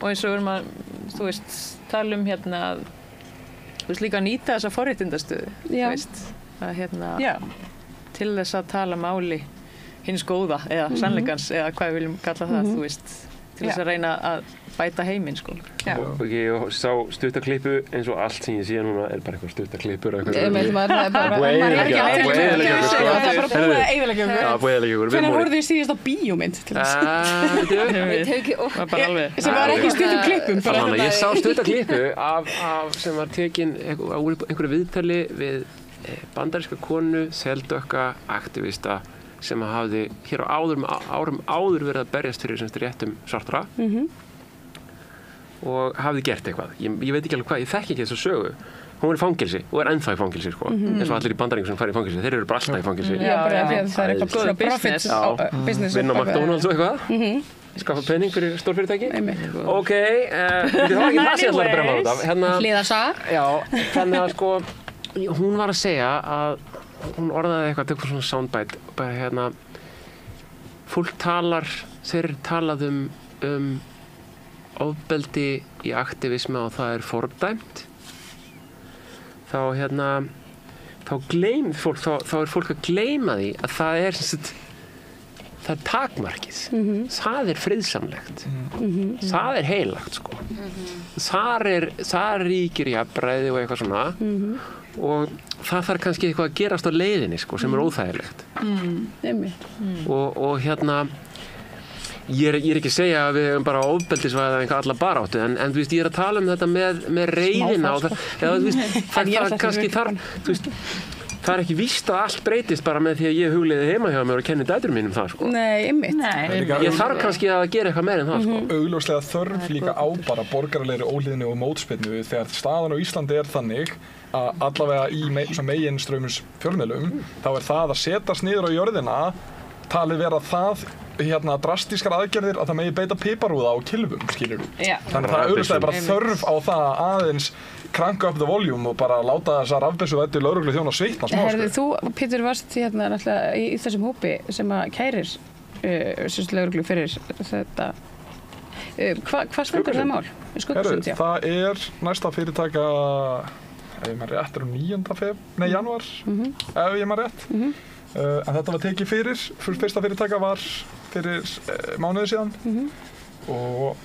og eins og við erum að þú veist, tala um þú veist líka að nýta þessa forréttindastöðu þú veist, að til þess að tala máli hins góða eða sannleikans eða hvað við viljum kalla það, þú veist til þess að reyna að bæta heiminn og ég sá stuttaklipu eins og allt sem ég sé núna er bara eitthvað stuttaklippur það er bara búið að eyðileggja okkur hvernig voruð þið síðast á bíómynd til þess sem var ekki stuttaklippum ég sá stuttaklipu sem var tekin á einhverju viðtali við bandaríska konu þeldökka aktivista sem hafði hér á árum áður verið að berjast fyrir réttum svartra og hafði gert eitthvað ég veit ekki alveg hvað, ég þekki ekki þessa sögu hún er í fangelsi og er ennþá í fangelsi eins og allir í Bandaríkjum sem fara í fangelsi þeir eru bara alltaf í fangelsi það er eitthvað profit vinna á McDonalds og eitthvað skaffa penning fyrir stórfyrirtæki ok, það var ekki það sem ég ætlaði að brenna á þetta hliðarsaga þannig að hún var að segja að hún orðaði eitthvað svona soundbite bara fólk talar þeir talað um ofbeldi í aktivisma og það fordæmt, þá gleymir fólk, þá fólk að gleyma því að það takmarkið. Það friðsamlegt. Það heilagt, sko. Það ríkir jafnræði og eitthvað svona og það þarf kannski eitthvað að gerast á leiðinni, sko, sem óþægilegt. Og ég er ekki að segja að við hefum bara ofbeldisvæða alla baráttu, en þú veist, ég að tala þetta með reiðina og það kannski þarf, þú veist, það ekki víst að allt breytist bara með því að ég hugleiði heima hjá mér og kenni dætrum mínum það, sko. Nei, einmitt. Ég þarf kannski að gera eitthvað meira en það, sko. Augljóslega þörf líka á bara borgaralegri óhlýðni og mótspyrnu þegar staðan á Íslandi þannig að allavega í meginstraumins fjölmiðlum, þá það að setjast niður á jörðina talið vera það drastískar aðgerðir að það megi beita piparúða á kylfum, skilurðu. Þannig að það augljóslega bara þörf á það aðeins crank up the volume og bara láta þessar rafbyssuvæddu lögreglu þjóna svitna smá. Herðu, þú, Pétur, varst náttúrulega í þessum hópi sem að kærir lögreglu fyrir þetta. Hvað stendur það mál? Herðu, það næsta fyrirtæka, ef ég maður rétt, 9. janúar, ef ég maður rétt. En þetta var tekið fyrir, fyrsta fyrirtæka var fyrir mánuði síðan og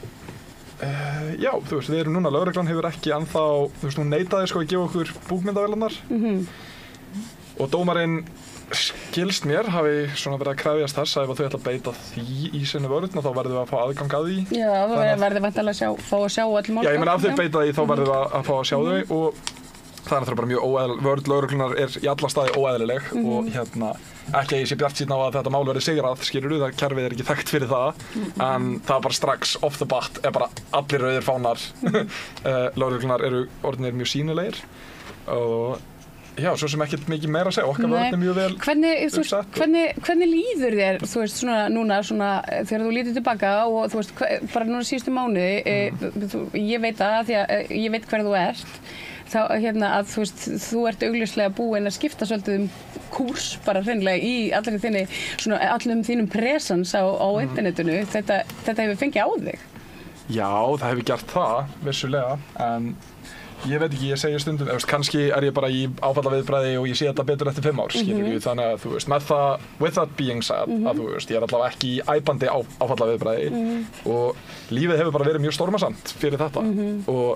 já, þú veist, við erum núna, lögreglan hefur ekki ennþá, þú veist, hún neitaði sko að gefa okkur búkmyndavélarnar og dómarinn skilst mér hafi svona verið að krefjast þess að ef þau ætla að beita því í sinni vörn þá verðum við að fá aðgang að því. Já, þá verðum við væntanlega að fá að sjá öll mál. Já, ég meina ef þau beita því þá verðum við að fá að sjá þau og það náttúrulega bara mjög óeðlileg, vörn lögreglunar í alla staði óeðlileg og ekki að ég sé bjartsýnn á að þetta mál verði sigrað, skilurðu, það kerfið ekki þekkt fyrir það, en það bara strax off the bat bara allir rauðir fánar lögreglunar eru orðnir mjög sýnilegir og já, svo sem ekkert mikið meira að segja, okkar vörn mjög vel uppsett. Hvernig líður þér, þú veist, núna þegar þú lítur tilbaka og þú veist, bara núna síðustu mánuði, ég veit það því að ég veit hver þú ert, þá að þú veist, þú ert augljóslega búin að skipta svolítið kúrs bara hreinlega í allum þínum presens á internetinu, þetta hefur fengið á þig. Já, það hefur gert það, vissulega, en ég veit ekki, ég segi stundum, kannski ég bara í áfallaviðbragði og ég sé þetta betur eftir 5 ár, skilurðu, þannig að þú veist, með það, with that being said, að þú veist, ég allavega ekki í æpandi áfallaviðbragði og lífið hefur bara verið mjög stormasamt fyrir þetta og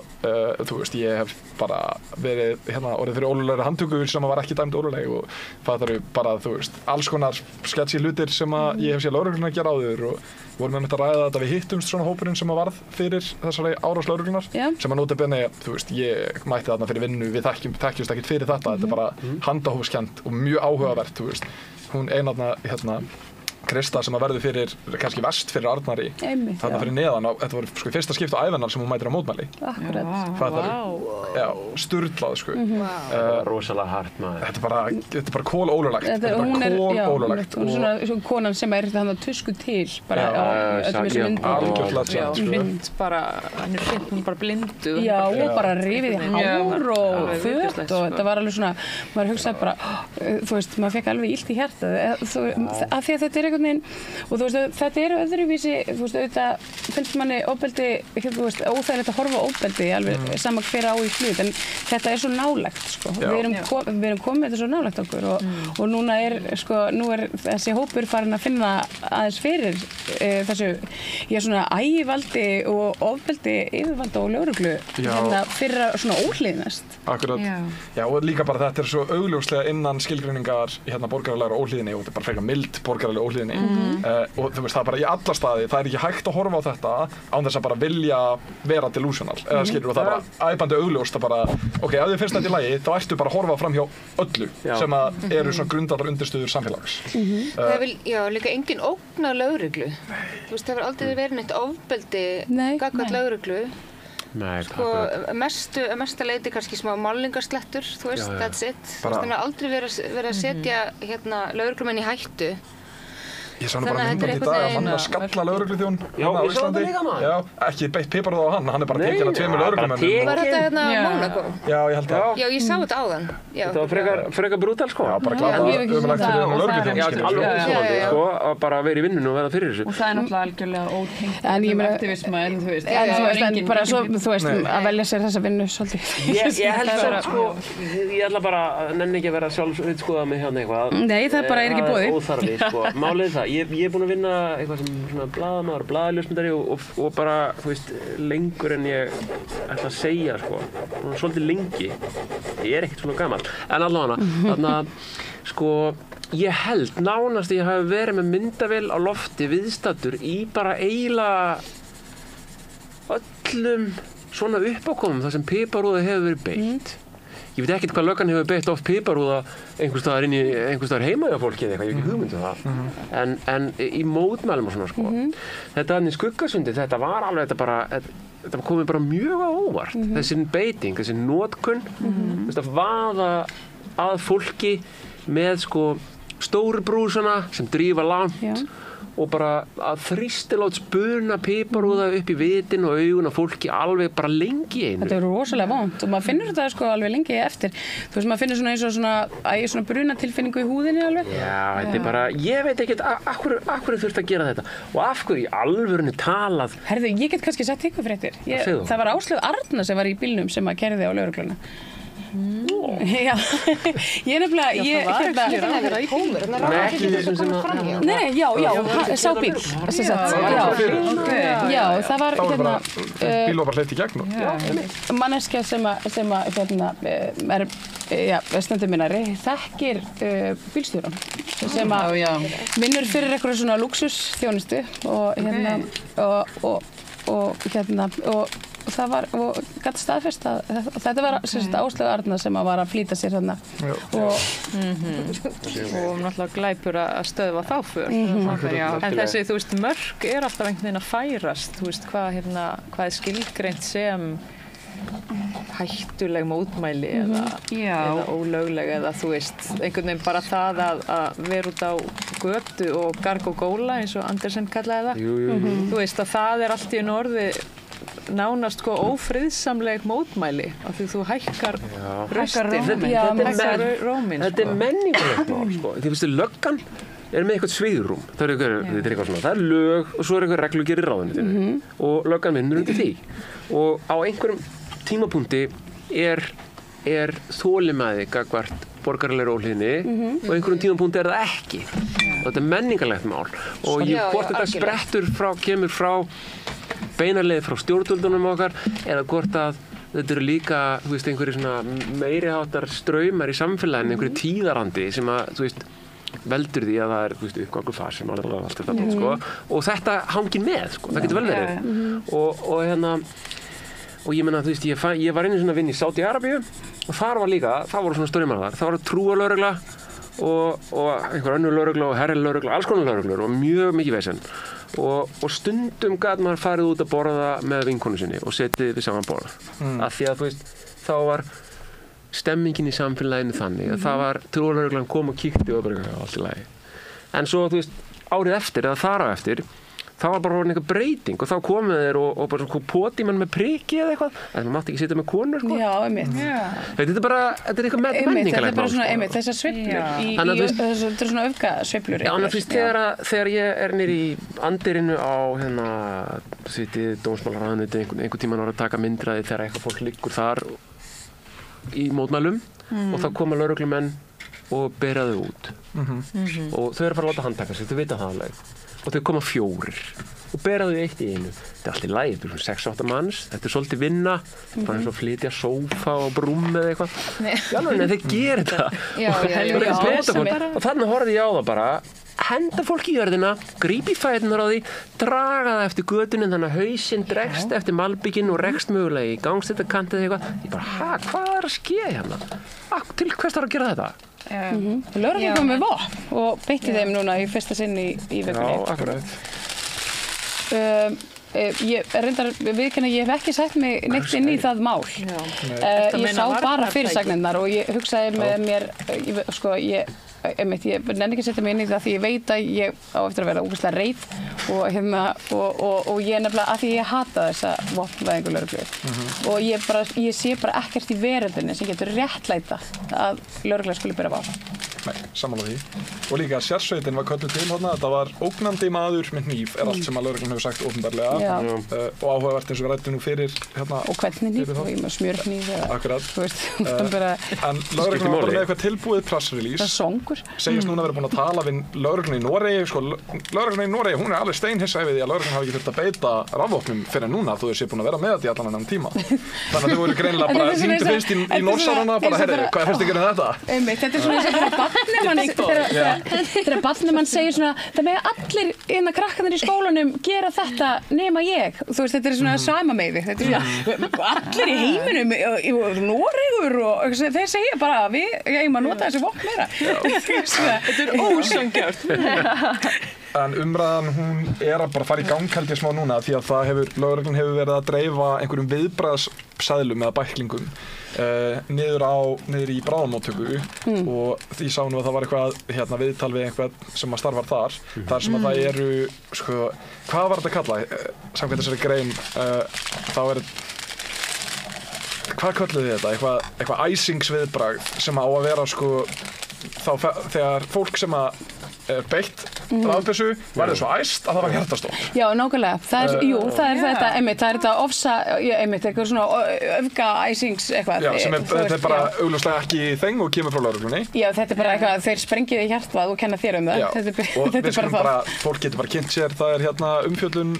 þú veist, ég hef bara verið orðið fyrir ólulegri handtöku sem var ekki dæmd óluleg og það eru bara, þú veist, alls konar sketchy hlutir sem að ég hef séð lögregluna gera áður og vorum með að ræða þetta við hittumst svona hópurinn sem að varð fyrir þessari árás lögreglunar sem að nota bene, þú veist, ég mætti þarna fyrir vinnu, við þekkjumst ekkert fyrir þetta, þetta bara handahófskennt og mjög áhugavert, þú veist, hún þarna Krista sem að verður fyrir, kannski vest fyrir Arnari, þarna fyrir neðan og þetta var sko fyrsta skipt á ævinnar sem hún mætir á mótmæli. Já, sturlað sko. Rosalega hart maður. Þetta er bara kólólulegt. Þetta er bara kólólulegt. Hún er svona konan sem þannig að tusku til bara á þessu mynd bara, hún er bara blinduð. Já, og bara rifið í hár og föt og þetta var alveg svona, maður hugsaði bara, þú veist, maður fekk alveg illt í hjartað af því að þetta einhvern veginn og þú veist, þetta öðruvísi, þú veist, auðvitað finnst manni ofbeldi, þú veist, óþægilegt að horfa á ofbeldi alveg sama hver á í hlut, en þetta svo nálægt, sko. Við erum komið þetta svo nálægt okkur og núna nú er þessi hópur farin að finna aðeins fyrir þessu, svona ægivaldi og ofbeldi yfirvalda og lögreglu fyrir að svona óhlýðnast. Akkurat. Já, og líka bara þetta svo augljóslega innan skilgreiningar borgaralegra óhlýðni og þetta bara frekar mild borgaraleg óhlýðni og þú veist, það bara í alla staði, það ekki hægt að horfa á þetta án þess að bara vilja vera delusional, eða skilur, og það bara æpandi augljóst að bara, ok, ef þið finnst þetta í lagi, þá ættu bara að horfa fram hjá öllu sem að eru svona grundvallar undirstöður samfélags. Það er vel, líka engin ógn á lögreglu. Þú veist, það hefur aldrei verið neitt ofbeldi gagnvart lögreglu. Sko, mesta leyti kannski smá málningarslettur, þú veist, that's it. Þannig að aldrei verið að setja lögreglumenn í hættu. Ég sá nú bara myndband í dag að hann skalla lögregluþjón á Íslandi. Já, ekki beitt piparúða á hann er bara tekinn af 2 lögreglumönnum. Var þetta hérna Mónakó? Já, ég held það. Já, ég sá þetta áðan. Þetta var frekar brútal, sko. Já, bara glata ömurlegt fyrir hann lögregluþjón. Já, alveg óþolandi, sko, að bara vera í vinnunni og verða fyrir þessu. Og það náttúrulega algjörlega ótengt aktivisma, en þú veist. Bara svo, þú veist, að velja sér þessa vinnu svolítið. Ég held það, sko, ég ætla bara að nenni ekki að vera sjálfsvitskoða mig hérna eitthvað. Nei, það bara ekki boðið. Óþarfi, sko. Málið það, ég er búinn að vinna eitthvað sem svona blaðamaður, blaðaljósmyndari og bara, þú veist, lengur en ég ætla að segja, sko. Svolítið lengi. Ég er ekkert svona gamall. En allavega, þarna, sko, ég held nánast að ég hafi verið með myndavél á lofti viðstaddur í bara eiginlega öllum svona uppákomum þar sem piparúða hefur verið beitt. Ég veit ekkert hvað löggan hefur beitt oft piparúða einhvers staðar heima hjá fólki eða eitthvað, ég hef ekki hugmynd það. En í mótmælum og svona, sko. Þetta hann í Skuggasundi, þetta var alveg, þetta komið bara mjög á óvart. Þessi beiting, þessi notkun, að vaða að fólki með, sko, stóru brúsana sem drífa langt og bara að þrýstilát spuna piparúða upp í vitin og augun á fólki alveg bara lengi einu. Þetta er rosalega vont og maður finnur þetta sko alveg lengi eftir. Þú veist, maður finnur svona eins og svona brunatilfinningu í húðinni alveg. Já, þetta er bara, ég veit ekkert af hverju þurft að gera þetta og af hverju í alvörunni talað. Herðu, ég get kannski sagt ykkur fréttir. Það var Áslaug Arna sem var í bílnum sem að kerði á lögregluna. Já, ég nefnilega sá bíl já, það var hérna bíl var bara hleypt í gegn manneskja sem er stendur minnari þekkir bílstjóran sem að vinnur fyrir eitthvað svona lúxusþjónustu og það var, og gæti staðfest að þetta var Áslaug Arna sem var að flýta sér þarna og náttúrulega glæpur að stöðva þá för en þessi, þú veist, mörk er alltaf einhvern veginn að færast, þú veist, hvað er skilgreint sem hættuleg mótmæli eða ólögleg eða þú veist, einhvern veginn bara það að vera út á götu og garg og góla eins og Andersen kallaði það þú veist að það er allt í einu orði nánast sko ófriðsamleg mótmæli af því þú hækkar röstin róminn þetta er menningarlegt mál sko því veistu löggan er með eitthvað svigrúm það er eitthvað svona það er lög og svo er eitthvað reglugerð í ráðuneytinu og löggan vinnur undir því og á einhverjum tímapunkti er þolinmæði gagnvart borgaralegri óhlýðni og einhverjum tímapunkti er það ekki og þetta er menningarlegt mál og hvort þetta sprettur kemur frá beinarleið frá stjórnvöldunum okkar eða hvort að þetta eru líka, þú veist, einhverju svona meiriháttar straumar í samfélaginu, einhverju tíðarandi sem að, þú veist, veldur því að það er, þú veist, uppgangur fasum og allt þetta, sko, og þetta hangir með, sko, það getur vel verið og hérna og ég meina, þú veist, ég var einu svona vinn í Sádi-Arabíu og þar voru svona straumar þar var trúarlögregla og einhver önnur lögregla og herrlögregla, alls konar lögreglur og mjög mikið vesen og stundum gat maður farið út að borða með vinkonu sinni og setið við saman borð af því að þú veist, þá var stemmingin í samfélaginu þannig að það var trúarlögreglan kom og kíkti og bara allt í lagi en svo, þú veist, árið eftir eða þar á eftir það var bara einhver breyting og þá komu þeir og bara svona poti mann með priki eða eitthvað en maður mátti ekki sitja með konur sko. Já, einmitt. Þetta er bara, þetta er eitthvað menningarlegt. Þetta er bara svona, einmitt, þessar sveiflur þetta er svona öfgasveiflur. Já, en þú veist, þegar ég er niður í andirinu á svitið dómsmálaráðuneyti einhver tímann var að taka myndraði þegar eitthvað fólk liggur þar í mótmælum og þá koma lögreglumenn og bera þau út og þau eru bara að láta handtaka sig, þau vita það alveg og þau koma 4 og bera þau eitt í einu þetta er allt í lagi, þetta er svona 6-8 manns þetta er svolítið vinna, bara eins og flytja sófa og brúm eða eitthvað en þeir gera þetta og þannig horfði ég á það bara henda fólk í jörðina, grípa í fæturnar á því draga það eftir götunni þannig að hausinn dregst eftir malbygginn og rekst mögulega í gangstéttarkantið eða eitthvað ég bara, hvað er að ske hérna? Til hvers þarf að gera þetta? Lögreglan kom með vopn og beitti þeim núna í fyrsta sinn í vikunni. Já, akkurat. Ég reyndar viðurkenna ég hef ekki sett mig neitt inn í það mál. Ég sá bara fyrirsagnirnar og ég hugsaði með mér, sko, einmitt, ég nenni ekki að setja mig inn í það því ég veit að ég á eftir að vera ógeðslega reið og ég nefnilega, að því ég hata þessa vopnvæðingu lögreglu og ég sé bara ekkert í veröldinni sem getur réttlæta að lögregla skuli bera vopn. Nei, sammála því. Og líka sérsveitin var kölluð til þarna, þetta var ógnandi maður með hníf, allt sem að lögreglan hefur sagt opinberlega og áhugavert eins og við rættum nú fyrir hérna. Og hvernig hníf, og ég með smjörhníf Akkurat. Þú veist, en lögreglan var bara með eitthvað tilbúið pressrelease. Það er songur. Segist núna verið búin að tala við lögreglan í Noregi, sko, lögreglan í Noregi, hún er alveg steinhissa yfir því að lögreglan hafi ekki þurft að beita rafvopnum fyrir en núna, þú sé búin að vera með þetta í allan þennan tíma. Þannig að þau voru greinilega bara hringdu fyrst í Norsáranna, bara heyrðu, hvað finnst ykkur um þetta? Einmitt, þetta er svona þegar barnemann segir svona, það mega allir innan krakkarnir í skólanum gera þetta nema ég. Þú veist, þetta er svona sama meiði. Þetta er svona, allir í heiminum, Noregur og þeir segja bara, við eigum að nota þessi vopn meira. Þetta er ósanngjarnt. En umræðan, hún er að bara fara í gang held ég smá núna því að lögreglan hefur verið að dreifa einhverjum viðbragðsseðlum eða bæklingum niður í bráðamóttöku og því sá nú að það var eitthvað viðtal við einhvern sem að starfar þar sem að það eru, sko, hvað var þetta að kalla? Samkvæmt þessari grein, þá er hvað kölluðu þið þetta? Eitthvað æsingsviðbragð sem á að vera, sko, þegar fólk sem að beitt rafbyssu verður svo æst að það var hjartastopp. Já, nákvæmlega. Það er þetta, einmitt, það er þetta ofsa, einmitt, eitthvað svona öfgaæsings eitthvað. Já, sem þetta er bara augljóslega ekki þeng og kemur frá lögreglunni. Já, þetta er bara eitthvað, þeir sprengið í hjartað og kenna þér um það. Já, og við skulum bara, fólk getur bara kynnt sér, það er umfjöllun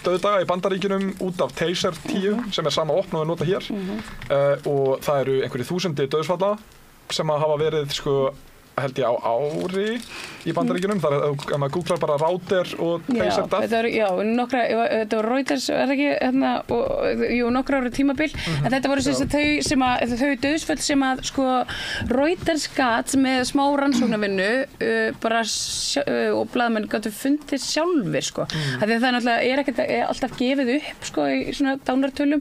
dauðdaga í Bandaríkjunum út af Taser 10 sem er sama opn og við nota hér og það eru einhverjir þúsundir dauðsfalla sem að hafa verið, sko, held ég á ári í Bandaríkjunum, þar ef maður googlar bara Router og Taser Death. Þetta var Reuters, er það ekki, nokkra ári tímabil, en þetta voru þau dauðsföll sem að, sko, Reuters gat með smá rannsóknarvinnu og blaðamenn gátu fundið sjálfir, sko. Það er náttúrulega alltaf gefið upp, sko, í svona dánartölum,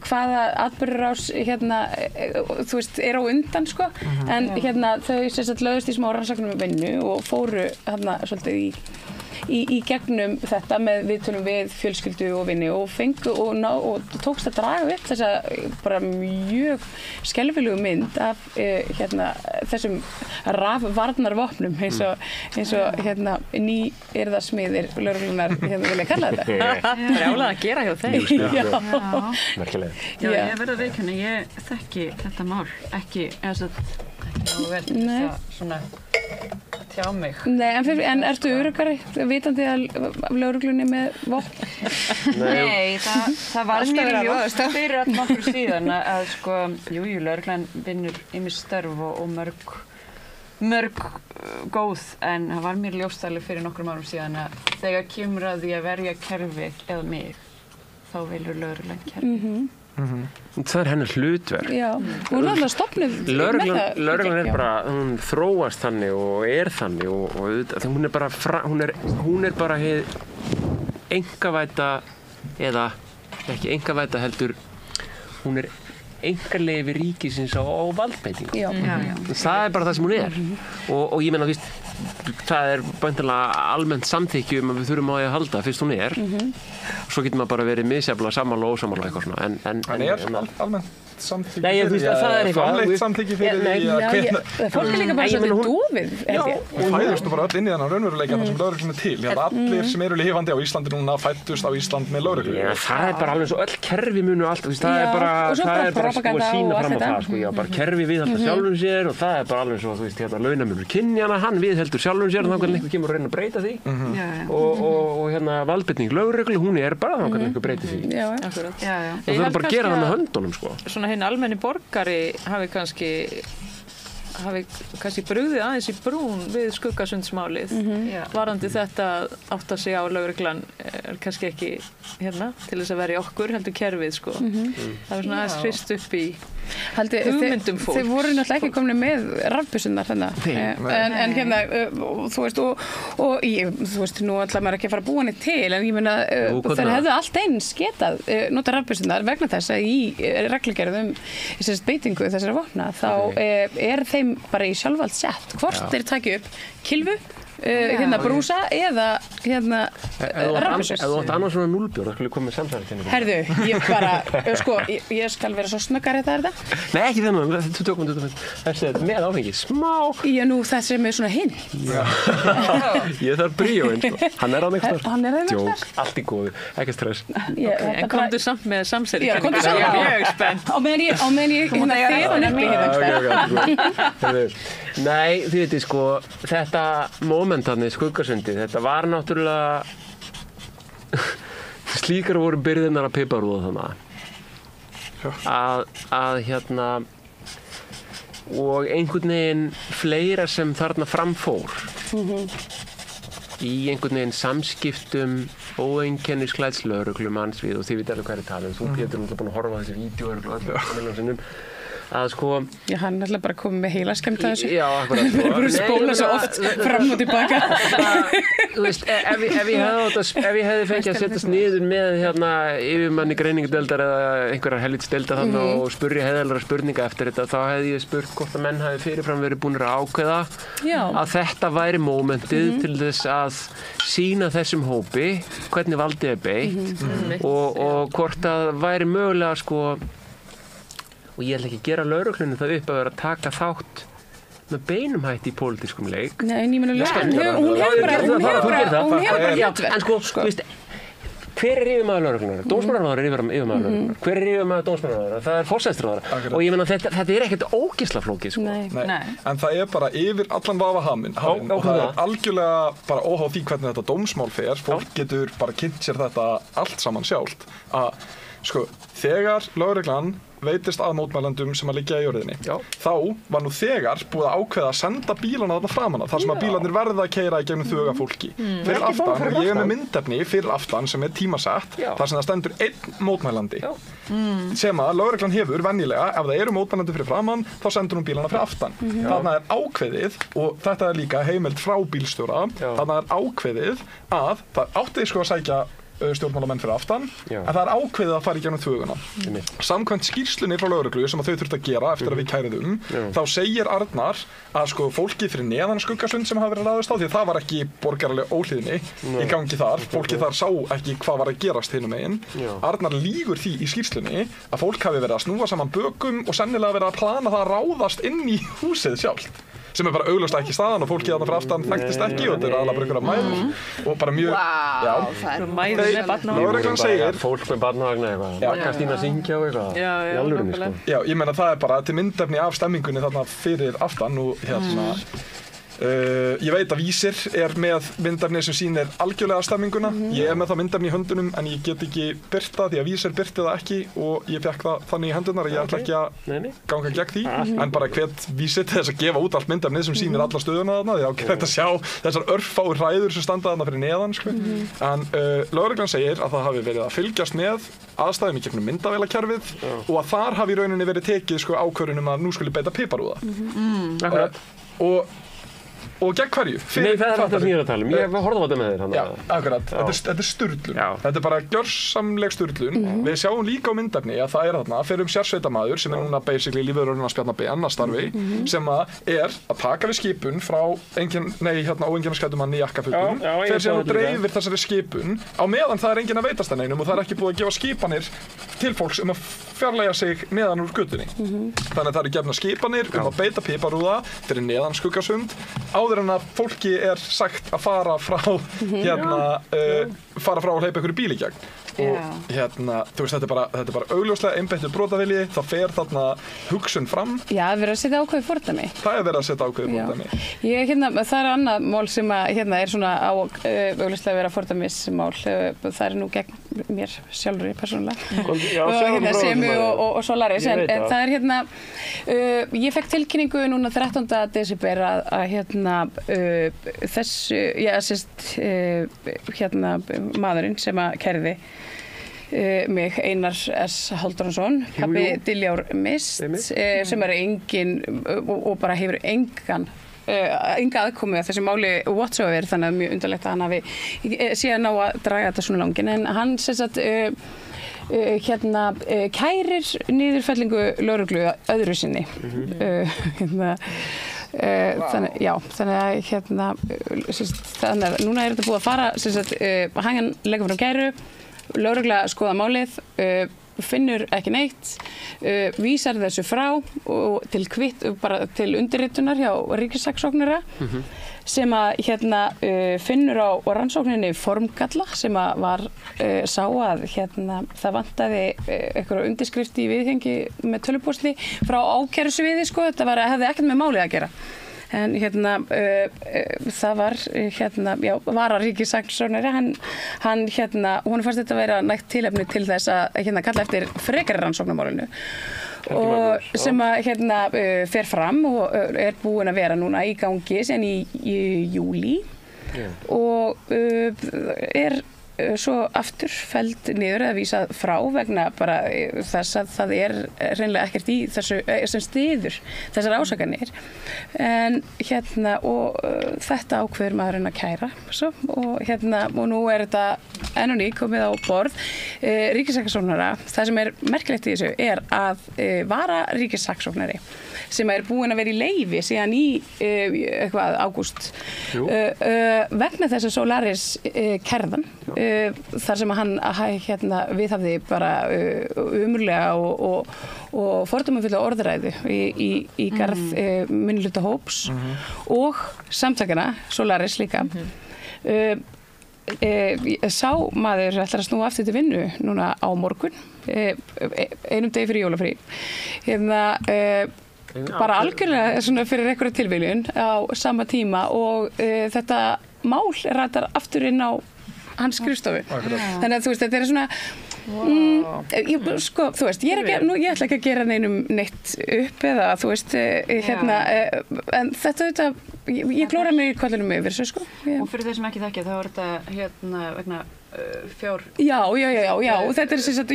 hvaða atburðarás, þú veist, er á undan, sko, en þau lögðust í smá rannsóknarvinnu og fóru svolítið í gegnum þetta með viðtölum við fjölskyldu og vinni og fengu og tókst að draga upp þessa bara mjög skelfilegu mynd af þessum rafvarnarvopnum eins og nýyrðasmiðir lögreglunar vilja kalla þetta. Brjálað að gera hjá þeim. Merkilega. Já, ég verð að viðurkenna, ég þekki þetta mál ekki vel svona að tjá mig. Nei, en ertu öruggari vitandi af lögreglunni með vopn? Nei, það var mér ljóst fyrir að nokkur síðan að sko, lögreglan vinnur ýmis störf og mörg góð, en það var mér ljóst alveg fyrir nokkrum árum síðan að þegar kemur að því að verja kerfi eða mig, þá velur lögreglan kerfi. Það er hennar hlutverk. Já, hún er alltaf stofnuð lögreglan er bara, hún þróast þannig og er þannig og hún er bara hún er bara einkavædda eða ekki einkavædda heldur hún er einkaleyfi ríkisins á valdbeitingu. Það er bara það sem hún er og ég meina það er bæntanlega almennt samþykki að við þurfum á því að halda fyrst hún er svo getur maður bara verið misjafnlega sammála og ósammála eitthvað svona en er almennt samþykki fyrir það er framleitt samþykki fyrir því fólk er líka bara svolítið dúfið og fæðust bara öll inn í þennan raunveruleika þar sem lögreglun er til allir sem eru lifandi á Íslandi núna fæddust á Ísland með lögreglu það er bara alveg svo öll kerfi munu alltaf það er bara sko að sína fram á það bara kerfi viðhalda sjálfum sér og það er bara alveg svo launamunur kynjana hann viðheldur sjálfum sér og þá kannski einhver kemur að reyna að breyta því og valdbeiting lögreglu hún er bara þá kannski einhver breyti því og það er bara að gera það með höndunum sko hinn almenni borgari hafi kannski brugðið aðeins í brún við Skuggasundsmálið varðandi þetta átta sig á lögreglan er kannski ekki til þess að vera í okkur heldur kerfið sko það var svona aðeins hrist upp í hugmyndum fólk þeir voru náttúrulega ekki komni með rafbyssurnar en þú veist nú ætla maður ekki að fara að búa henni til en ég meina þeir hefðu allt eins getað nota rafbyssurnar vegna þess að í reglugerðum beitingu þessara vopna þá er þeim þeim bara í sjálfvald sett hvort þeir taki upp kylfu brúsa eða rafbyssu. Ef þú átt annars svona 0 þá skulle við koma með samsæðarkenningu. Herðu, ég bara, ég skal vera svo snöggar þetta. Nei, ekki þennan, þú tökum þessi með áfengi, smá. Já, nú þessi með svona hinn. Já. Ég þarf bríóinn, sko. Hann er á einhvers staðar. Hann er einhvers staðar. Djók, allt í góðu, ekki stress. En komdu samt með samsæðarkenningu. Já, komdu samt. Ég er mjög spennt. Á meðan ég þegar Nei, þið veitir sko, þetta momentarni Skuggasundi, þetta var náttúrulega slíkar voru byrðinnar að piparúða þannig að og einhvern veginn fleira sem þarna framfór í einhvern veginn samskiptum óeinkennisklædslögreglumanns við og þið vitið alveg hvað er að tala um, þú Pétur náttúrulega búin að horfa á þessi vídeóöruglur að sko Já, hann er alltaf bara komið með heilaskemmta þessu. Já, akkurat sko. Við erum bara að spóla svo oft fram og tilbaka. Þú veist, ef ég hefði fengið að setjast niður með yfirmanni greiningadeildar eða einhverjar helvitsdeildar þannig og spurja heiðarlegra spurninga eftir þetta, þá hefði ég spurt hvort að menn hafi fyrirfram verið búnir að ákveða að þetta væri mómentið til þess að sýna þessum hópi hvernig valdið er beitt og hvort að væri mögulega sko og ég ætla ekki að gera lögreglunni það upp að vera að taka þátt með beinum hætti í pólitískum leik. Nei, en ég meina hún hefur bara hlutverk. En sko, þú veist, hver er yfirmaður lögreglunnar? Dómsmálaráðherra er yfirmaður lögreglunnar. Hver er yfirmaður dómsmálaráðherra? Það er forsætisráðherra. Og ég meina þetta er ekkert ógeðslega flókið, sko. Nei. En það er bara yfir allan vafa haminn og það er algjörlega bara óháð því hvernig þetta dómsmál fer. Fólk getur bara kynnt sér þetta allt saman sjálft. Sko, þegar lögreglan veitist að mótmælendum sem að liggja í jörðinni þá var nú þegar búið að ákveða að senda bílana þarna framan þar sem að bílarnir verða að keyra í gegnum þuga fólki fyrir aftan og ég er með myndefni fyrir aftan sem er tímasett þar sem það stendur einn mótmælandi sem að lögreglan hefur venjulega ef það eru mótmælandi fyrir framan þá sendur hún bílana fyrir aftan þarna er ákveðið og þetta er líka heimild frá bílstjóra þarna er ákveðið að það átti sko að sækja stjórnmálamenn fyrir aftan en það er ákveðið að fara í gegnum þvöguna. Samkvæmt skýrslunni frá lögreglu sem að þau þurftu að gera eftir að við kæriðum þá segir Arnar að sko fólkið fyrir neðan Skuggasund sem hafi verið ráðist á því að það var ekki borgaraleg óhlýðni í gangi þar, fólkið þar sá ekki hvað var að gerast hinum megin. Arnar lýgur því í skýrslunni að fólk hafi verið að snúa saman bökum og sennilega verið að plana það að ráðast inn í húsið sjálft sem er bara augljóst ekki staðan og fólkið þarna fyrir aftan þekktist ekki og þetta er aðalega bara einhverja mæður og bara mjög það er mæður með barnavagn lögreglan segir fólk með barnavagn eitthvað Makkastína syngja og eitthvað í alvörunni sko. Já, ég meina það er bara til myndefni af stemmingunni þarna fyrir aftan og ég veit að Vísir er með myndefni sem sýnir algjörlega stemminguna ég er með það myndefni í höndunum en ég get ekki birta því að Vísir birti það ekki og ég fekk það þannig í hendunar að ég ætla ekki að ganga gegn því en bara hvet Vísir til þess að gefa út allt myndefni sem sýnir alla stöðuna þarna því að hægt að sjá þessar örfáu hræður sem standa þarna fyrir neðan sko. En lögreglan segir að það hafi verið að fylgjast með aðstæðum í gegnum myndavélakerfið og að þar hafi í rauninni verið tekið sko, ákvörðun að nú skuli beita piparúða og gegn hverju? Nei, það er alltaf sem ég er að tala um. Ég horfði á þetta með þér. Já, akkurat. Þetta er sturlun. Þetta er bara gjörsamleg sturlun. Við sjáum líka á myndefni að það er þarna fyrir sérsveitarmaður sem er núna basically lífvörðurinn Bjarna Ben að starfi sem er að taka við skipun frá óeinkennisklæddum í jakkafutum þegar sem dreifir þessari skipun á meðan það er enginn að veitast að neinum og það er ekki búið að gefa skipanir til fólks að fjarlægja sig neðan úr götunni. Þannig að það eru gefnar skipanir að beita piparúða fyrir neðan Skuggasund áður en að fólki er sagt að fara frá fara frá að hleypa einhverju bíl í gegn og þú veist, þetta er bara augljóslega einbeittur brotavilji, það fer þarna hugsun fram. Já, það er verið að setja ákveðið fordæmi. Það er verið að setja ákveðið fordæmi. Það er annað mál sem að er svona augljóslega vera fordæmismál, það er nú gegn mér sjálfur persónulega og Semi og Solaris en það er ég fekk tilkynningu núna 13. desember að þessu maðurinn sem að kærði mig, Einar S. Halldórsson, pabbi Diljár Mist, sem er engin og bara hefur enga aðkomu að þessu máli whatsoever, þannig að mjög undarlegt að hann hafi síðan ná að draga þetta svona langinn, en hann sem sagt kærir niðurfellingu lögreglu öðru sinni. Þannig að núna þetta búið að fara, hann leggur fram kæru, lögregla skoða málið, finnur ekki neitt, vísar þessu frá og bara til undirritunar hjá ríkissaksóknara sem að finnur á rannsókninni formgalla sem að var sá að það vantaði einhverja undirskrift í viðhengi með tölvupósti frá ákærusviði þetta hefði ekkert með málið að gera. En það var vararíkissaksóknari, hún fannst þetta vera nægt tilefni til þess að kalla eftir frekari rannsóknarmálinu og sem að fer fram og er búin að vera núna í gangi síðan í júlí og er svo aftur felld niður eða vísað frá vegna bara þess að það er hreinlega ekkert í þessu sem styður þessar ásakanir en og þetta ákveður maðurinn að kæra svo, og nú er þetta enn og ný komið á borð ríkissaksóknara. Það sem er merkilegt í þessu er að vararíkissaksóknari sem er búin að vera í leyfi síðan í ágúst vegna þess að Solaris kærðan þar sem hann viðhafði bara umurlega og fordómafulla orðræðu í garð minnihlutahóps og samtakana Solaris líka sá maður ætlar að snúa aftur til vinnu núna á morgun einum degi fyrir jólafrí bara algjörlega svona fyrir einhverja tilviljun á sama tíma og þetta mál ratar aftur inn á hans skrifstofu. Þannig að þetta er svona ég ætla ekki að gera neitt upp eða en þetta ég klóra mig í kollinum yfir þessu Og fyrir þeir sem ekki þekkja þá er þetta vegna fjár Já, þetta er sem sagt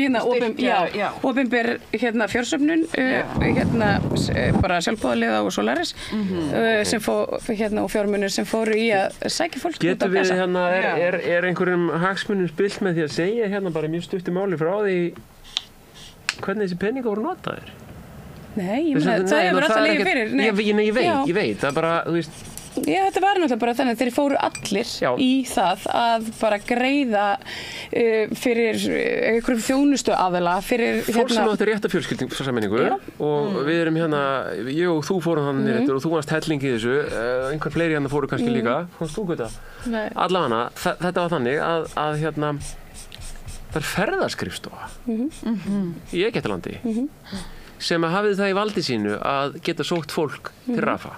opinber fjársöfnun bara sjálfboðaliða og Solaris sem og fjármunir sem fóru í að sækja fólk Getur við er einhverjum hagsmunum spilt með því að segja bara mjög stuttu máli frá því hvernig þessi peningar voru notaðir? Nei, ég meina það hefur alltaf legið fyrir Ég veit, það bara, þú veist Já, þetta var náttúrulega bara þannig að þeir fóru allir í það að bara greiða fyrir einhverjum þjónustu aðila fyrir fólk sem átti rétt af fjölskyldusameiningu og við erum ég og þú fórum þannig og þú varst helling í þessu einhver fleiri fóru kannski líka fannst þú þetta? Allavega, þetta var þannig að það er ferðaskrifstofa í Egyptalandi sem hafði það í valdi sínu að geta sótt fólk til Rafa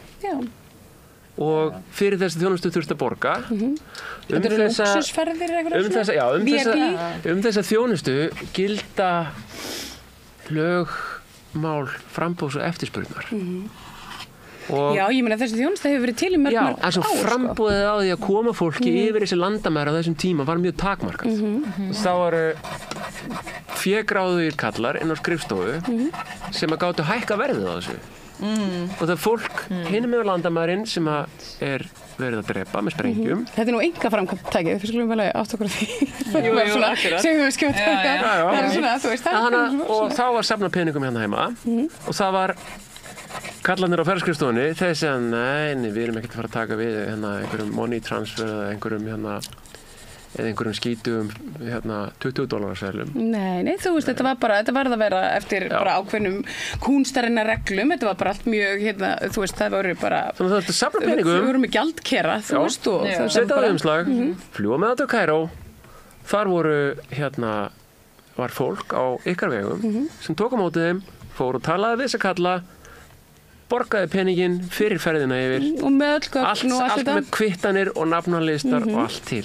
og fyrir þessi þjónustu þurfti að borga þessa þjónustu gilda lögmál framboðs og eftirspurnar Já, ég meina þessi þjónusta hefur verið til í mörg ár framboðið á því að koma fólki yfir þessi landamæri á þessum tíma var mjög takmarkað þá voru fégráðugir kallar inn á skrifstofu sem að gátu hækka verðið á þessu og það er fólk hinum yfir landamærin sem er verið að drepa með sprengjum Þetta er nú enga framkvæmdtækið, við skulum vel átt okkur á því og þá var safnað peningum hérna heima og það var kallarnir á ferðaskrifstofunni þeir segja, nei, við erum ekkert að fara að taka við einhverjum money transfer eða einhverjum skítugum $20 seðlum. Nei, þú veist, þetta varð að vera eftir bara ákveðnum kúnstarinnar reglum, þetta var bara allt mjög, þú veist, það voru bara Þannig að það safna peningum. Við vorum með gjaldkera, þú veist, og setja á umslag, fljúa með þetta á Kaíró, þar var fólk á ykkar vegum sem tók á móti þeim, fór og talaði við þessa kalla, borgaði peningin fyrir ferðina yfir og með öll gögn og allt með kvittanir og nafnalistar og allt til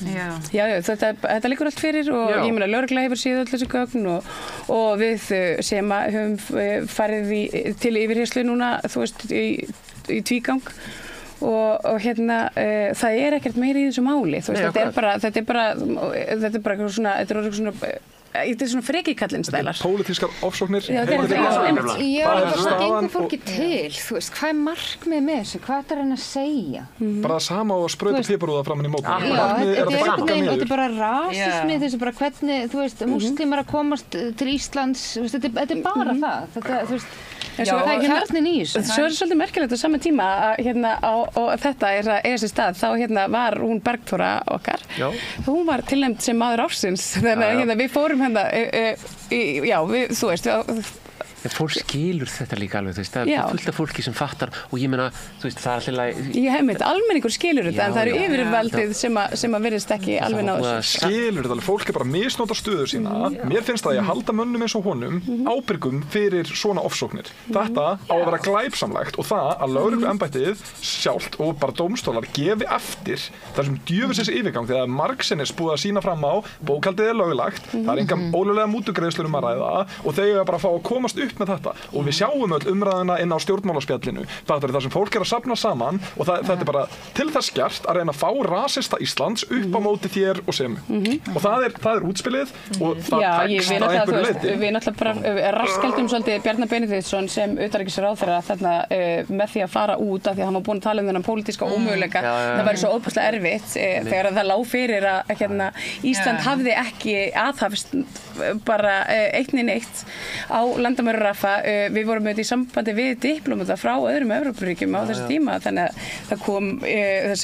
Já, þetta liggur allt fyrir og ég meina lögregla hefur séð öll þessi gögn og við sem höfum farið til yfirheyrslu núna, þú veist, í tvígang og það er ekkert meira í þessu máli, þú veist, þetta er bara svona þetta svona frekikallinn stælar. Pólitískar ofsóknir. Já, ég var bara svona gengur fólki til, þú veist, hvað markmið með þessu, hvað er að segja? Bara það sama og að sprauta piparúða framan í mótum. Þetta er bara rasismi, þessu bara hvernig, þú veist, múslimar að komast til Íslands, þetta er bara það, þú veist, það er kjarnin í þessu. Svo svolítið merkilegt á sama tíma og þetta er að eiga sér stað, þá var hún Bergþóra okkar, hún var tilnefnd sem maður ársins, þannig að við fórum þú veist, fólk skilur þetta líka alveg, þú veist, það er fullt af fólki sem fattar og ég meina, þú veist, það er alltaf almenningur skilur þetta, en það eru yfirvaldið sem að virðist ekki alveg ná þessu. Skilur þetta alveg, fólk er bara misnota stöður sína. Mér finnst það að ég halda mönnum eins og honum ábyrgum fyrir svona ofsóknir. Þetta á að vera glæpsamlegt og það að lögregluembættið sjálft og bara dómstólar gefi eftir þessum djöfisins yfirgang þegar margsinnis búið að sýna fram á bókhaldið er löglegt, það er engar ólöglega mútugreiðslur að ræða og þau eiga bara að fá að komast upp með þetta og við sjáum öll umræðuna inn á stjórnmálaspjallinu. Það er það sem fólk er að safna saman og þetta er bara til þess gert að reyna að fá rasista Íslands upp á móti þér og sem. Og það er útspilið og það tekst að einhverju leyti. Við náttúrulega bara raskaldum svolítið Bjarna Benediktsson sem utanríkisráðherra þarna með því að fara út af því að hann var búinn að tala þennan pólitíska ómöguleika. Það væri svo óbúslega erfitt þegar það lá fyrir að Ísland hafði ekki aðhafst bara eitt á landamærum Rafa. Við vorum auðvitað í sambandi við diplómata frá öðrum Evrópuríkjum á þessu tíma, þannig að það kom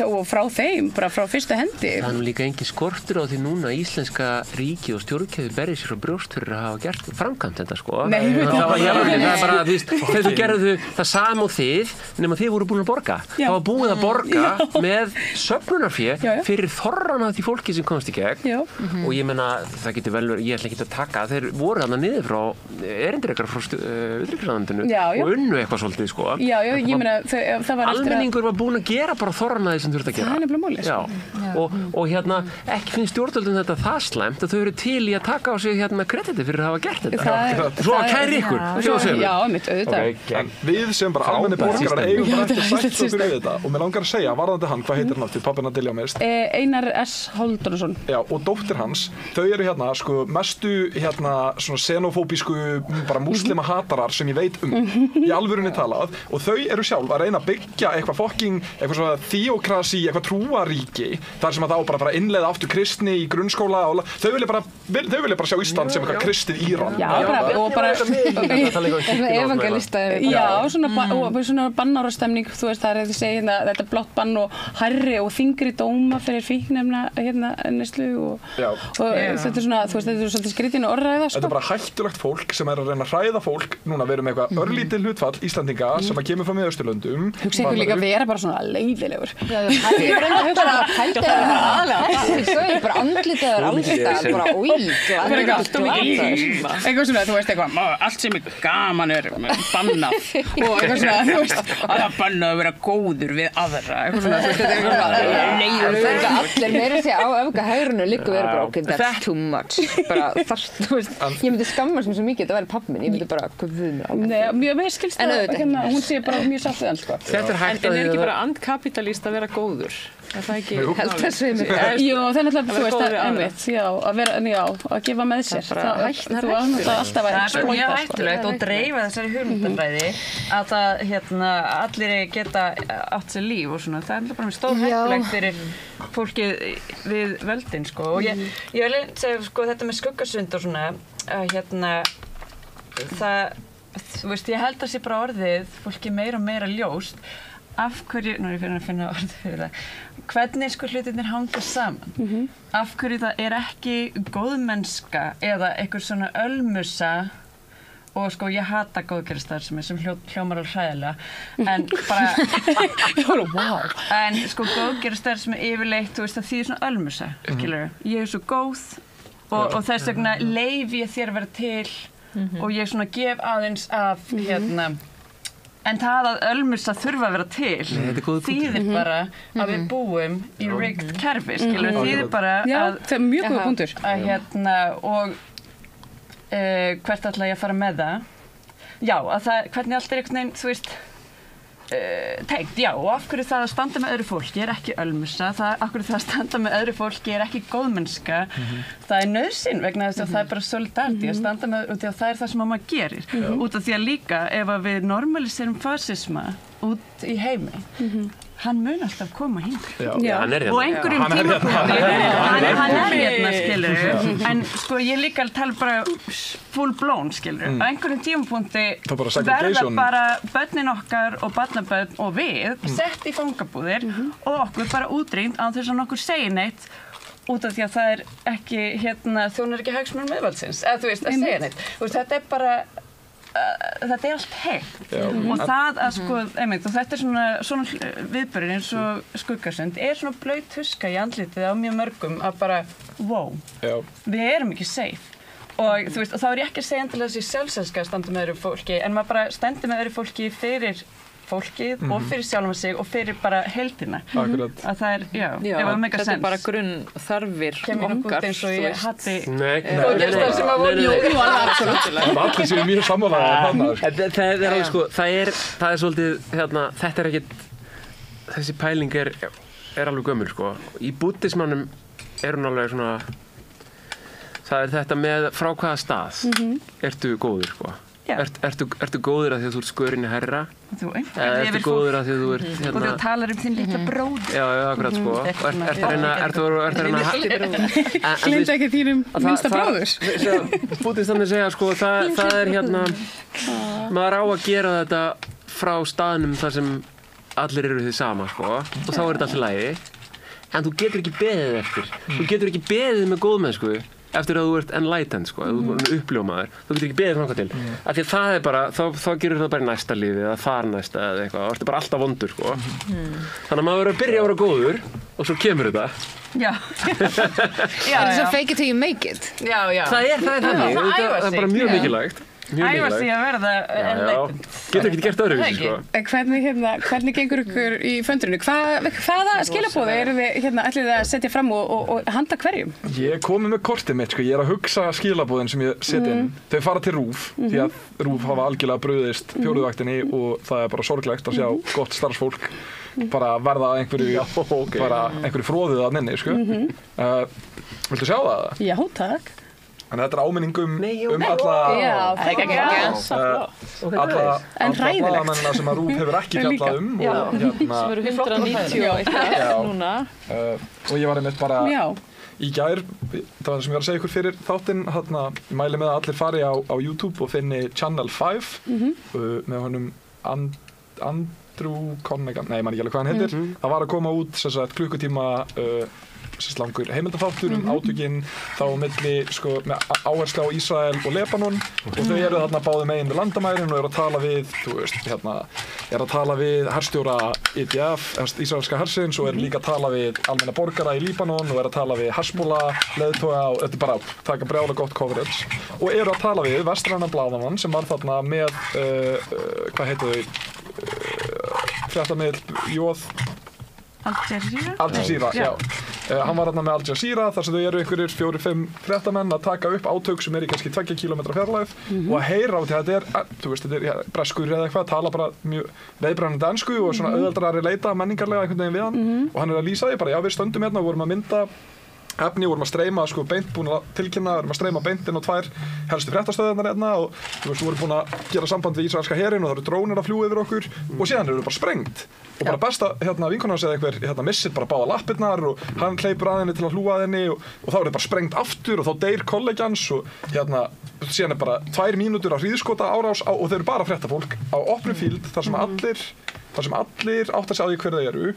og frá þeim, bara frá fyrstu hendi. Það er nú líka engin skortur á því núna íslenska ríki og stjórnkerfið berið sér á brjóst fyrir að hafa framkvæmt þetta, sko. Nei, það er bara, þú veist, þegar þú gerðu það sama og þið, nema þið voru búin að borga. Það var búið að borga með söfnunarfé fyrir þorran af því fólki sem komst í gegn. Og ég meina, það getur vel verið, ég ætla ekki að taka, þeir voru þarna niður frá erindrekar frá utanríkisráðuneytinu og unnu eitthvað svolítið, sko. Ég meina, það var almenningur var búinn að gera bara þorran að því sem þurfti að gera. Það er nefnilega málið, sko. Og ekki finnst stjórnvöldum þetta það slæmt að þau eru til í að taka á sig krediti fyrir að hafa gert þetta. Svo að kæri ykkur. Já, mitt auðvitað. En við sem bara almenni borgarar eigum bara eftir sætt okkur við þetta og mér langar að segja, varðandi hann, hvað heitir hann aftur, pappina Dilja mest? Einar S. Halldórsson. Já, og dóttir hans, þau eru sko mestu svona xenofóbísku bara múslima hatarar sem ég veit í alvörunni talað og þau eru sjálf að reyna að byggja eitthvað svona theokrasi, eitthvað trúaríki þar sem að það á bara að fara að innleiða aftur kristni í grunnskóla og þau vilja bara sjá Ísland sem eitthvað kristið Íran. Já, og bara evangelista. Já, svona bannárastemning, þú veist, það er að segja þetta blátt bann og hærri og þyngri dóma fyrir fíkniefna neyslu og þetta er svona, þú veist, þetta er svolítið skrítin orðræða, sko. Þetta er bara hættulegt fólk sem er að reyna að hræða fólk. Núna við erum eitthvað örlítið hlutfall Íslandinga sem að kemur frá Miðausturlöndum. Hugsa ykkur líka að vera bara svona leiðilegur. Ég er að hugsa að hældi það bara andlitið er alltaf bara eitthvað svona, þú veist eitthvað, allt sem er gaman er bannað og eitthvað svona, þú veist, að það er bannað að vera góður við aðra, eitthvað svona, þú veist, þetta er eitthvað svona allir meira því á öfgahægrunu líka verið bara, ok, that's too much bara þar, þú veist, ég myndi skammast mér svo mikið að vera pabbi minn, ég myndi bara, hvað við Nei, mér skilst það, hún sé bara mjög sátt við hann, sko. Þetta er hægt en er ekki bara andkapitalíst að vera góður? Er það ekki? Held þessu mig. Jú, það er náttúrulega, þú veist, einmitt, að gefa með sér. Það er alltaf að exploita. Það er mjög hættulegt og dreifa þessari hugmyndafræði að það, allir geta átt sér líf og svona. Það er bara mjög stór hættulegt fyrir fólkið við völdin, sko. Og ég vil segja, sko, þetta með skuggasund og svona, þú veist, ég held að sé bara orðið fólki meira og meira ljóst af hverju, nú er ég fyrir að finna orðið fyrir það, hvernig sko hlutirnir hanga saman, af hverju það er ekki góðmennska eða einhver svona ölmusa og sko ég hata góðgerðarstarfsemi sem hljómar alveg hræðilega en bara en sko góðgerðarstarfsemi yfirleitt, þú veist, það þýðir svona ölmusa, skilur, ég er svo góð og þess vegna leyfi ég þér að vera til og ég svona gef aðeins af en það að ölmusa þurfa að vera til þýðir bara að við búum í rigged kerfi, skilur, þýðir bara að það er mjög góða punktur að og hvert ætla ég að fara með það já, að það, hvernig allt er einhvern veginn, þú veist tengt, já, og af hverju það að standa með öðru fólki ekki ölmusa, af hverju það að standa með öðru fólki ekki góðmennska, það nauðsyn vegna þess að það bara solidarity að standa með, út af það það sem maður gerir, út af því að líka ef að við normaliserum fasisma út í heimi, hann mun alltaf koma hingað. Já, hann og einhverjum tímapunkti hann hérna, skilur en sko ég líka að tala bara full blown, skilur á einhverjum tímapunkti verða bara börnin okkar og barnabörn og við sett í fangabúðir og okkur bara útrýmt án þess að nokkur segir neitt út af því að það ekki þjónar ekki hagsmunum miðvaldsins eða þú veist að segja neitt þetta bara þetta allt heilt og það að sko, einmitt, og þetta svona viðburðir eins og Skuggasund svona blaut huska í andlitið á mjög mörgum að bara, wow, við erum ekki safe og þú veist, og þá ég ekki að segja endilega þessi sjálfselska að standa með öðru fólki en maður bara stendur með öðru fólki fyrir fólkið og fyrir sjálfum sig og fyrir bara heildina að það ef það meikar sens þetta bara grunn þarfir okkar eins og ég hatti fótbolta sem að voru allir séu mjög sammálaðir það alveg sko það svolítið þetta ekkit þessi pæling alveg gömul sko í búddismannum hún alveg svona það þetta með frá hvaða stað ertu góður sko Ertu góður að því að þú ert skörinni herra? Ertu góður að því að þú ert og þú talar þinn litla bróður. Já, akkurat sko. Ertu að reyna Gleymdu ekki þínum minnsta bróður. Búddistarnir segja sko, það maður á að gera þetta frá staðnum þar sem allir eru þið sama sko og þá þetta allt í lagi. En þú getur ekki beðið eftir. Þú getur ekki beðið með góðmennsku eftir að þú ert enlightened sko, að þú ert uppljómaður, þú getur ekki beðið þangað til. Af því að það bara, þá gerur það bara í næsta lífi eða þar næsta eða eitthvað, þá ertu bara alltaf vondur sko. Þannig að maður verður að byrja að vera góður og svo kemur þetta. Já. Svo fake it till you make it. Já. Það er þannig, það er bara mjög mikilvægt. Æfast því að verða enlightened. Getur ekki gert öðruvísi sko. Hvernig gengur ykkur í föndrinu? Hvaða skilaboð ætlið þið að setja fram og handa hverjum? Ég er komið með kortið mitt sko, ég er að hugsa skilaboðin sem ég set inn. Þau fara til RÚV, því að RÚV hafa algjörlega brugðist fjórðuvaktinni og það er bara sorglegt að sjá gott starfsfólk bara verða einhverju fróðið að nynni sko. Viltu sjá það? Já, takk. En þetta áminning alla blaðamennina sem að RÚV hefur ekki fjallað og sem eru 191 núna og ég var einmitt bara í gær, það var það sem ég var að segja ykkur fyrir þáttinn, ég mæli með að allir fari á YouTube og finni Channel 5 með honum Andrew Connegan, nei, ég man ekki alveg hvað hann heitir. Það var að koma út klukkutíma langur heimildaþáttur átökin þá milli sko, með áherslu á Ísrael og Lebanon og þau eru þarna báðum megin við landamærin og eru að tala við, þú veist, eru að tala við herstjóra IDF, Ísraelska hersins og eru líka að tala við almenna borgara í Líbanon og eru að tala við Hezbollah, leiðtoga og þetta er bara taka brjála gott coverage og eru að tala við vestrænan blaðamann sem var þarna með, hvað heitir þau, fréttamiðl Jóð Al Jazeera, já. Hann var þarna með Al Jazeera þar sem þau eru einhverjir 4-5 fréttamenn að taka upp átök sem í kannski 2 kilometra fjarlægð og að heyra á því að þetta þú veist, þetta breskur eða eitthvað, tala bara mjög veðbrennandi ensku og svona auðveldara að leita menningarlega einhvern veginn við hann og hann að lýsa því bara, já við stöndum hérna og vorum að mynda efni, vorum að streyma sko beint, búin að tilkynna, vorum að streyma beint inn á 2 helstu fréttastöðarnar hérna og þú veist, vorum búin að gera samband við ísraelska herinn og það eru drónir að fljúga yfir okkur og síðan eru bara sprengt og bara besta vinkonan segði einhver missir bara báða lappirnar og hann hleypur að henni til að hlúa að henni og þá er það bara sprengt aftur og þá deyr kollegjans og síðan er bara 2 mínútur af hríðskota árás og þau eru bara fréttafólk á opnum fíld þar sem allir átt að sjá því hver þau eru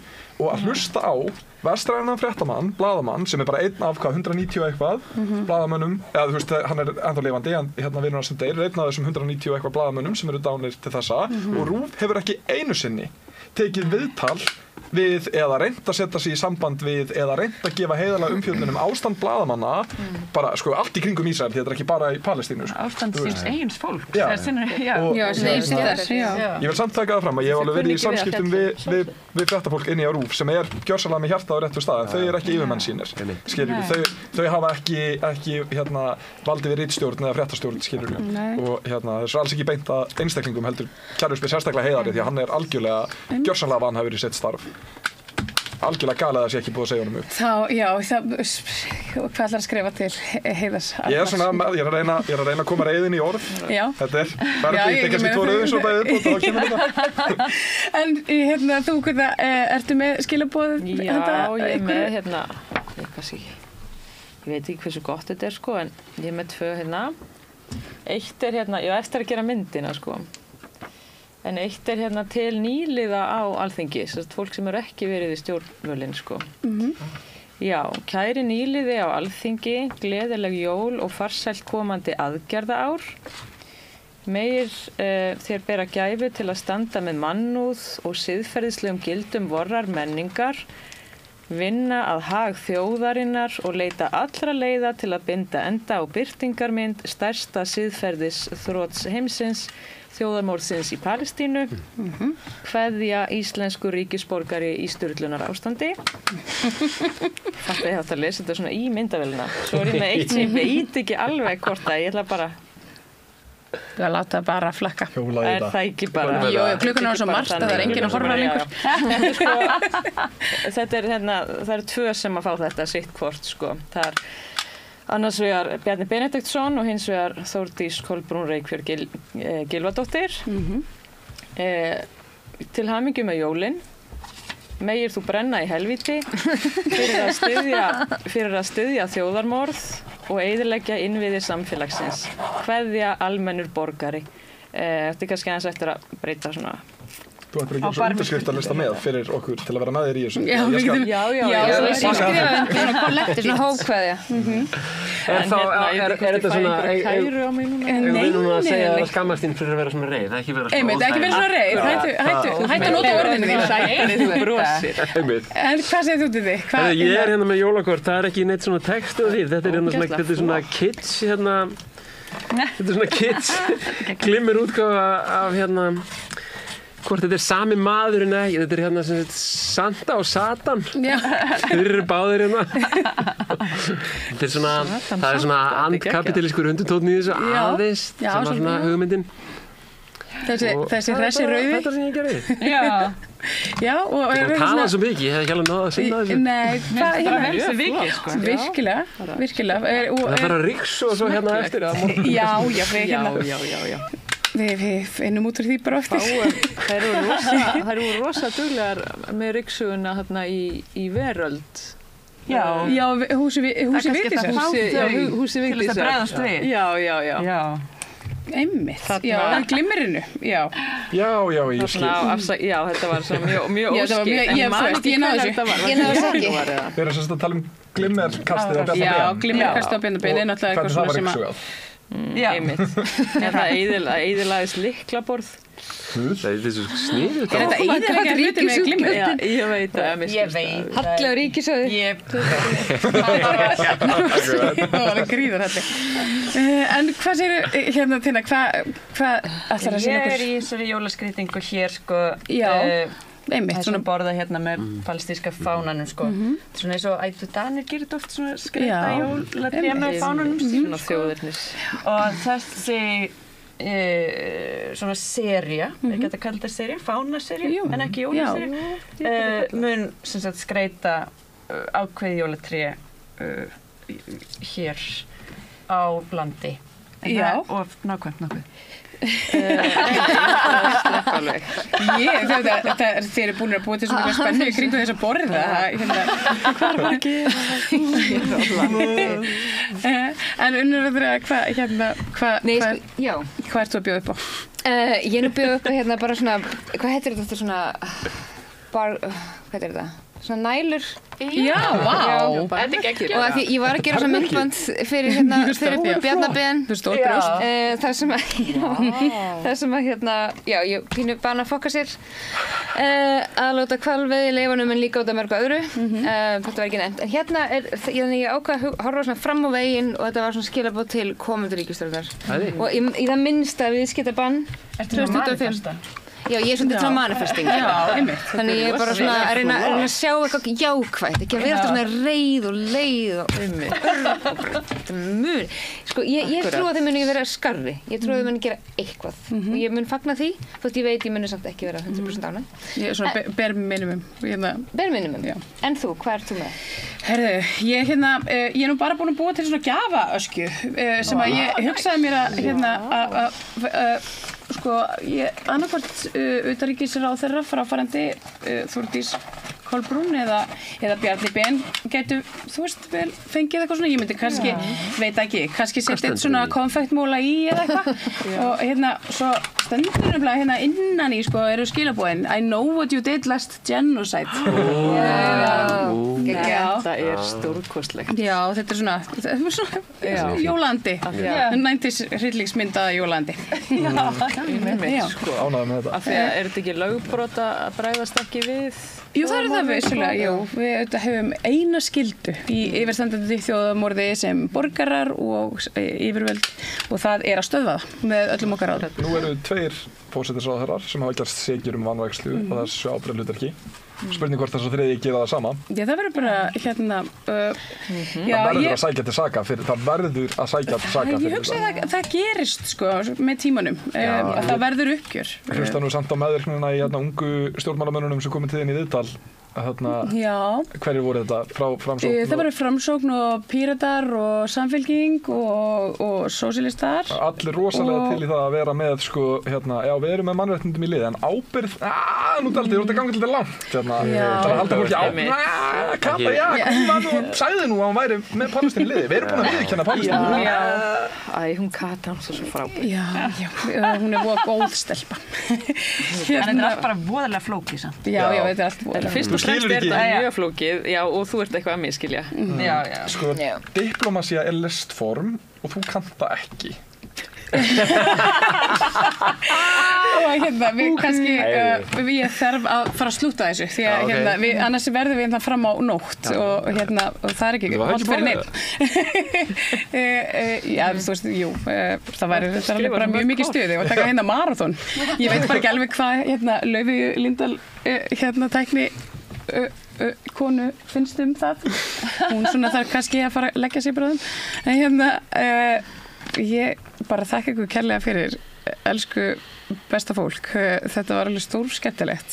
og að hlusta á vestrænan fréttamann, blaðamann sem er bara einn af 190 eitthvað blaðamönnum, eða þú veist hann er ennþá lifandi en vinur hans sem deyr er einn af þessum 190 eitthvað blaðamönnum sem eru dánir til þessa og RÚV hefur ekki einu sinni tekið viðtal við eða reynt að setja sig í samband við eða reynt að gefa heiðarlega umfjöllun ástand blaðamanna bara sko allt í kringum Ísrael, þetta ekki bara í Palestínu sko. Ástand síns eigins fólk. Já. Ég vil samt taka það fram að ég hef alveg verið í samskiptum við fréttafólk inni á RÚV sem gjörsamlega með hjartað á réttu stað en þau ekki yfirmenn sínir, skilurðu, þau hafa ekki valdið við ritstjórn eða fréttastjórn, skilurðu, og það er alls ekki beint að einstaklingum heldur Kjarval spyr sérstaklega heiðari því að hann algjörlega gjörsamlega vanhæfur í sitt starf. Algjörlega galið að það sé ekki búið að segja honum upp. Hvað ætlar að skrifa til Heiðars? Ég er að reyna að koma reiðin í orð. Já. Þetta verður kannski 2 rauðin svo bæðið og þá kemur þetta. En þú, ertu með skilaboð? Já, ég er með ég veit ekki hversu gott þetta sko, en ég er með 2 Eitt er ég á eftir að gera myndina sko. En eitt er til nýliða á Alþingi, fólk sem ekki verið í stjórnvölinn, sko. Já, kæri nýliði á Alþingi, gleðileg jól og farsælt komandi aðgerðaár. Megir þér bera gæfu til að standa með mannúð og siðferðislegum gildum vorrar menningar, vinna að hag þjóðarinnar og leita allra leiða til að binda enda á birtingarmynd stærsta siðferðisþrots heimsins, þjóðarmorðsins í Palestínu, kveðja íslensku ríkisborgari í sturlunar ástandi. Þetta ég átt að lesa þetta svona í myndavélina. Svo er ég með eitt sem ég veit ekki alveg hvort að ég ætla bara Þú að láta bara flakka. Er það ekki bara... Jú, klukkan á svo margt að það er enginn að horfa lengur. Þetta það eru 2 sem að fá þetta sitt hvort, sko. Það er annars vegar Bjarni Benediktsson og hins vegar Þórdís Kolbrún Reykfjörð Gylfadóttir. Til hamingju með jólin. Megir þú brenna í helvíti fyrir að styðja þjóðarmorð og eyðileggja innviði samfélagsins. Kveðja almennur borgari. Þetta er kannski aðeins eftir að breyta svona. Þú ættir að gera svo undirskriftarlista með fyrir okkur til að vera með þér í þessu. Svona hópkveðja. En þá er þetta svona við núna að segja að skammast þín fyrir að vera svona reið, ekki vera svona ekki vera svona reið, hættu að nota orðinu þín. Þú brosir. En hvað segir þú til því? Ég er hérna með jólakort, það er ekki neitt svona textu á því, þetta er svona kids þetta er svona kids glimmir útgáfa af hvort þetta er sami maður en ekki, þetta er sem sagt Santa og Satan. Þeir eru báðir Þetta er svona, það er svona andkapitalískur undirtónn í þessu aðeins, sem var svona hugmyndin. Þessi hressi rauði. Þetta sem ég gerði. Já, og þú talaði svo mikið, ég hef ekki alveg náða að sinna þessu. Nei, það er virkilega. Það þarf að ryksu og svo hérna eftir Já. Við finnum út úr því bara oftir. Það eru rosa duglegar með ryksuguna hérna í Veröld. Já, húsi Vigdísar. Húsi Vigdísar. Til þess að bregðast við. Já. Einmitt. Já, glimmerinu. Já, ég skil. Já, þetta var svona mjög óskil. Ég náðu þessu ekki. Við erum að tala glimmerkastið á Bjarna Ben. Já, glimmerkastið á Bjarna Ben er náttúrulega eitthvað svona sem að einmitt. En það eyðilagðist lyklaborð. Það er þessu sniðugt. Er þetta eyðileggja hluti með glimmer? Já, ég veit það. Ég veit. Halli á ríkissjóði. Það var alveg gríður halli. En hvað segir hérna Tinna, hvað ætlar að segja okkur? Ég er í þessari jólaskreytingu hér, sko. Já. Einmitt, svona borða hérna með palestíska fánanum, sko. Svona eins og ættu Danir gerir þetta oft svona skreyta jólatré með fánanum sínum, sko. Og þessi svona sería, ekki að kalla þetta sería, fánasería, en ekki jólasería, mun sem sagt skreyta ákveðið jólatré hér á landi. Já. Og nákvæmt. Þið eru búin að búa til svo mjög spennu í kringu þess að borða hvar var ekki en Unnur hvað ert þú að bjóða upp á? Ég er nú bjóða upp á hérna bara svona hvað heitir þetta svona hvað heitir þetta? svona nælur. Já, vá. Þetta geggjur. Og því ég var að gera svona myndband fyrir Bjarnaben. Stór brjóst. Það sem að já, ég pínu bana að fokka sér. Að láta hvalveiði í leifunum en líka út af mörgu öðru. Þetta var ekki nefnt. En hérna ég ákvað að horfa svona fram á veginn og þetta var svona skilaboð til komendur ríkisstjórnar. Og í það minnsta viðskiptabann 2025. Já, ég svona til að manifesting. Já, einmitt. Þannig ég bara svona að reyna að sjá eitthvað jákvætt, ekki að vera alltaf svona reið og leið og þetta mun. Sko, ég trú að þau muni vera skarri. Ég trú að þau muni gera eitthvað. Og ég mun fagna því, þótt ég veit ég muni samt ekki vera 100% ánægð. Ég er svona bare minimum. Bare minimum? Já. En þú, hvað ert þú með? Herðu, ég er nú bara búin að búa til svona gjafaöskju sem að ég hugsaði mér að sko, ég annarkvort utanríkisráðherra fráfarandi Þórdís Kolbrún eða Bjarni Ben gætu, þú veist, vel fengið eitthvað svona, ég myndi kannski, veit ekki, kannski setja eitt svona konfektmóla í eða eitthvað og svo stendur nefnilega innan í, sko, eru skilabóðin I know what you did last genocide. Þetta er stórkostlegt. Já, þetta er svona jólandi, 90s hryllingsmynda jólandi. Sko, ánægður með þetta. Af því að þetta ekki lögbrot að bregðast ekki við? Jú, það það vissulega, jú. Við hefum eina skyldu í yfirstandandi þjóðamorði sem borgarar og yfirvöld og það er að stöðva það með öllum okkar ráðum. Nú eru 2 forsætisráðherrar sem hafa gerst sekir vanrækslu og þessu ábyrgðarhlutverki. Spurning hvort þess að þriðji gera það sama. Já, það verður bara það verður að sækja til saka fyrir það verður að sækja til saka fyrir ég hugsa að það gerist sko með tímanum að það verður uppgjör. Hlusta nú samt á meðvirknina í ungu stjórnmálamönnunum sem komið til þín í viðtal hverjir voru þetta frá Framsókn? Það voru Framsókn og Píratar og Samfylking og Sósíalistar. Allir rosalega til í það að vera með sko, já, við erum með mannréttindum í liði en ábyrgð, nú daldi, þú ert að ganga til þetta langt það er að halda fólki Kata, hún sagði nú að hún væri með Palestínu í liði, við erum búin að viðurkenna Palestínu. Hún Kata, hún svo frábær. Já, hún er voða góð stelpa. En þetta er allt bara voðalega flókið samt. Já, þetta er allt voðalega. Fyrst og fremst er þetta mjög flókið, já, og þú ert eitthvað að miskilja. Sko, diplómasía er listform og þú kannt það ekki. Og við kannski ég þarf að fara að slúta þessu því að annars verðum við fram á nótt og það er ekki hótt fyrir neitt. Já, þú veist, jú, það væri alveg bara mjög mikið stuði og taka marathon. Ég veit bara ekki alveg hvað Laufey Líndal tækni konu finnst það. Hún svona þarf kannski að fara að leggja sig bráðum. En ég bara þakka ykkur kærlega fyrir elsku besta fólk. Þetta var alveg stór skemmtilegt.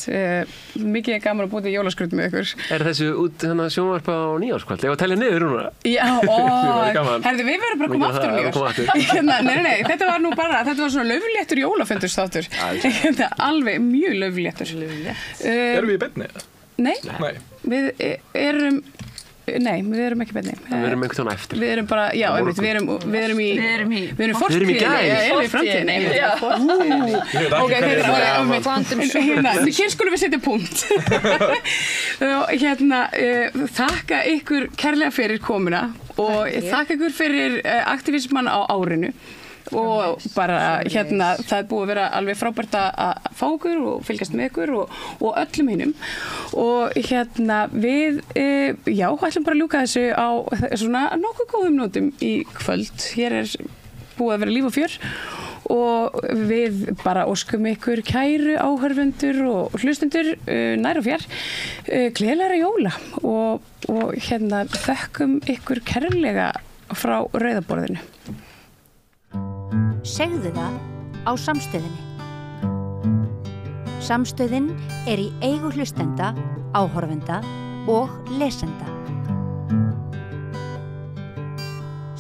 Mikið gaman að búa til jólaskraut með ykkur. Er þessu út sjónvarp á nýárskvöld? Ég var að telja niður núna. Já, herðu, við verðum bara að koma aftur á nýjárs. Nei, þetta var nú bara, þetta var svona laufléttur jólafundurstáttur. Alveg mjög laufléttur. Erum við í beinni? Nei, við erum ekki beinni. Við erum einhvern veginn eftir. Við erum bara, já, við erum í fortíðinni. Við erum í framtíðinni. Ok, hér skulum við setja punkt. Þakka ykkur kærlega fyrir komuna og þakka ykkur fyrir aktivisman á árinu. Og bara það er búið að vera alveg frábært að fá ykkur og fylgjast með ykkur og öllum hinnum og við ætlum bara að ljúka þessu á svona nokkuð góðum nótum í kvöld. Hér er búið að vera líf og fjör og við bara óskum ykkur kæru áhorfendur og hlustendur nær og fjær gleðilegra jóla og þökkum ykkur kærlega frá Rauðaborðinu. Segðu það á Samstöðinni. Samstöðin er í eigu hlustenda, áhorfenda og lesenda.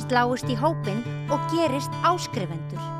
Sláist í hópinn og gerist áskrifendur.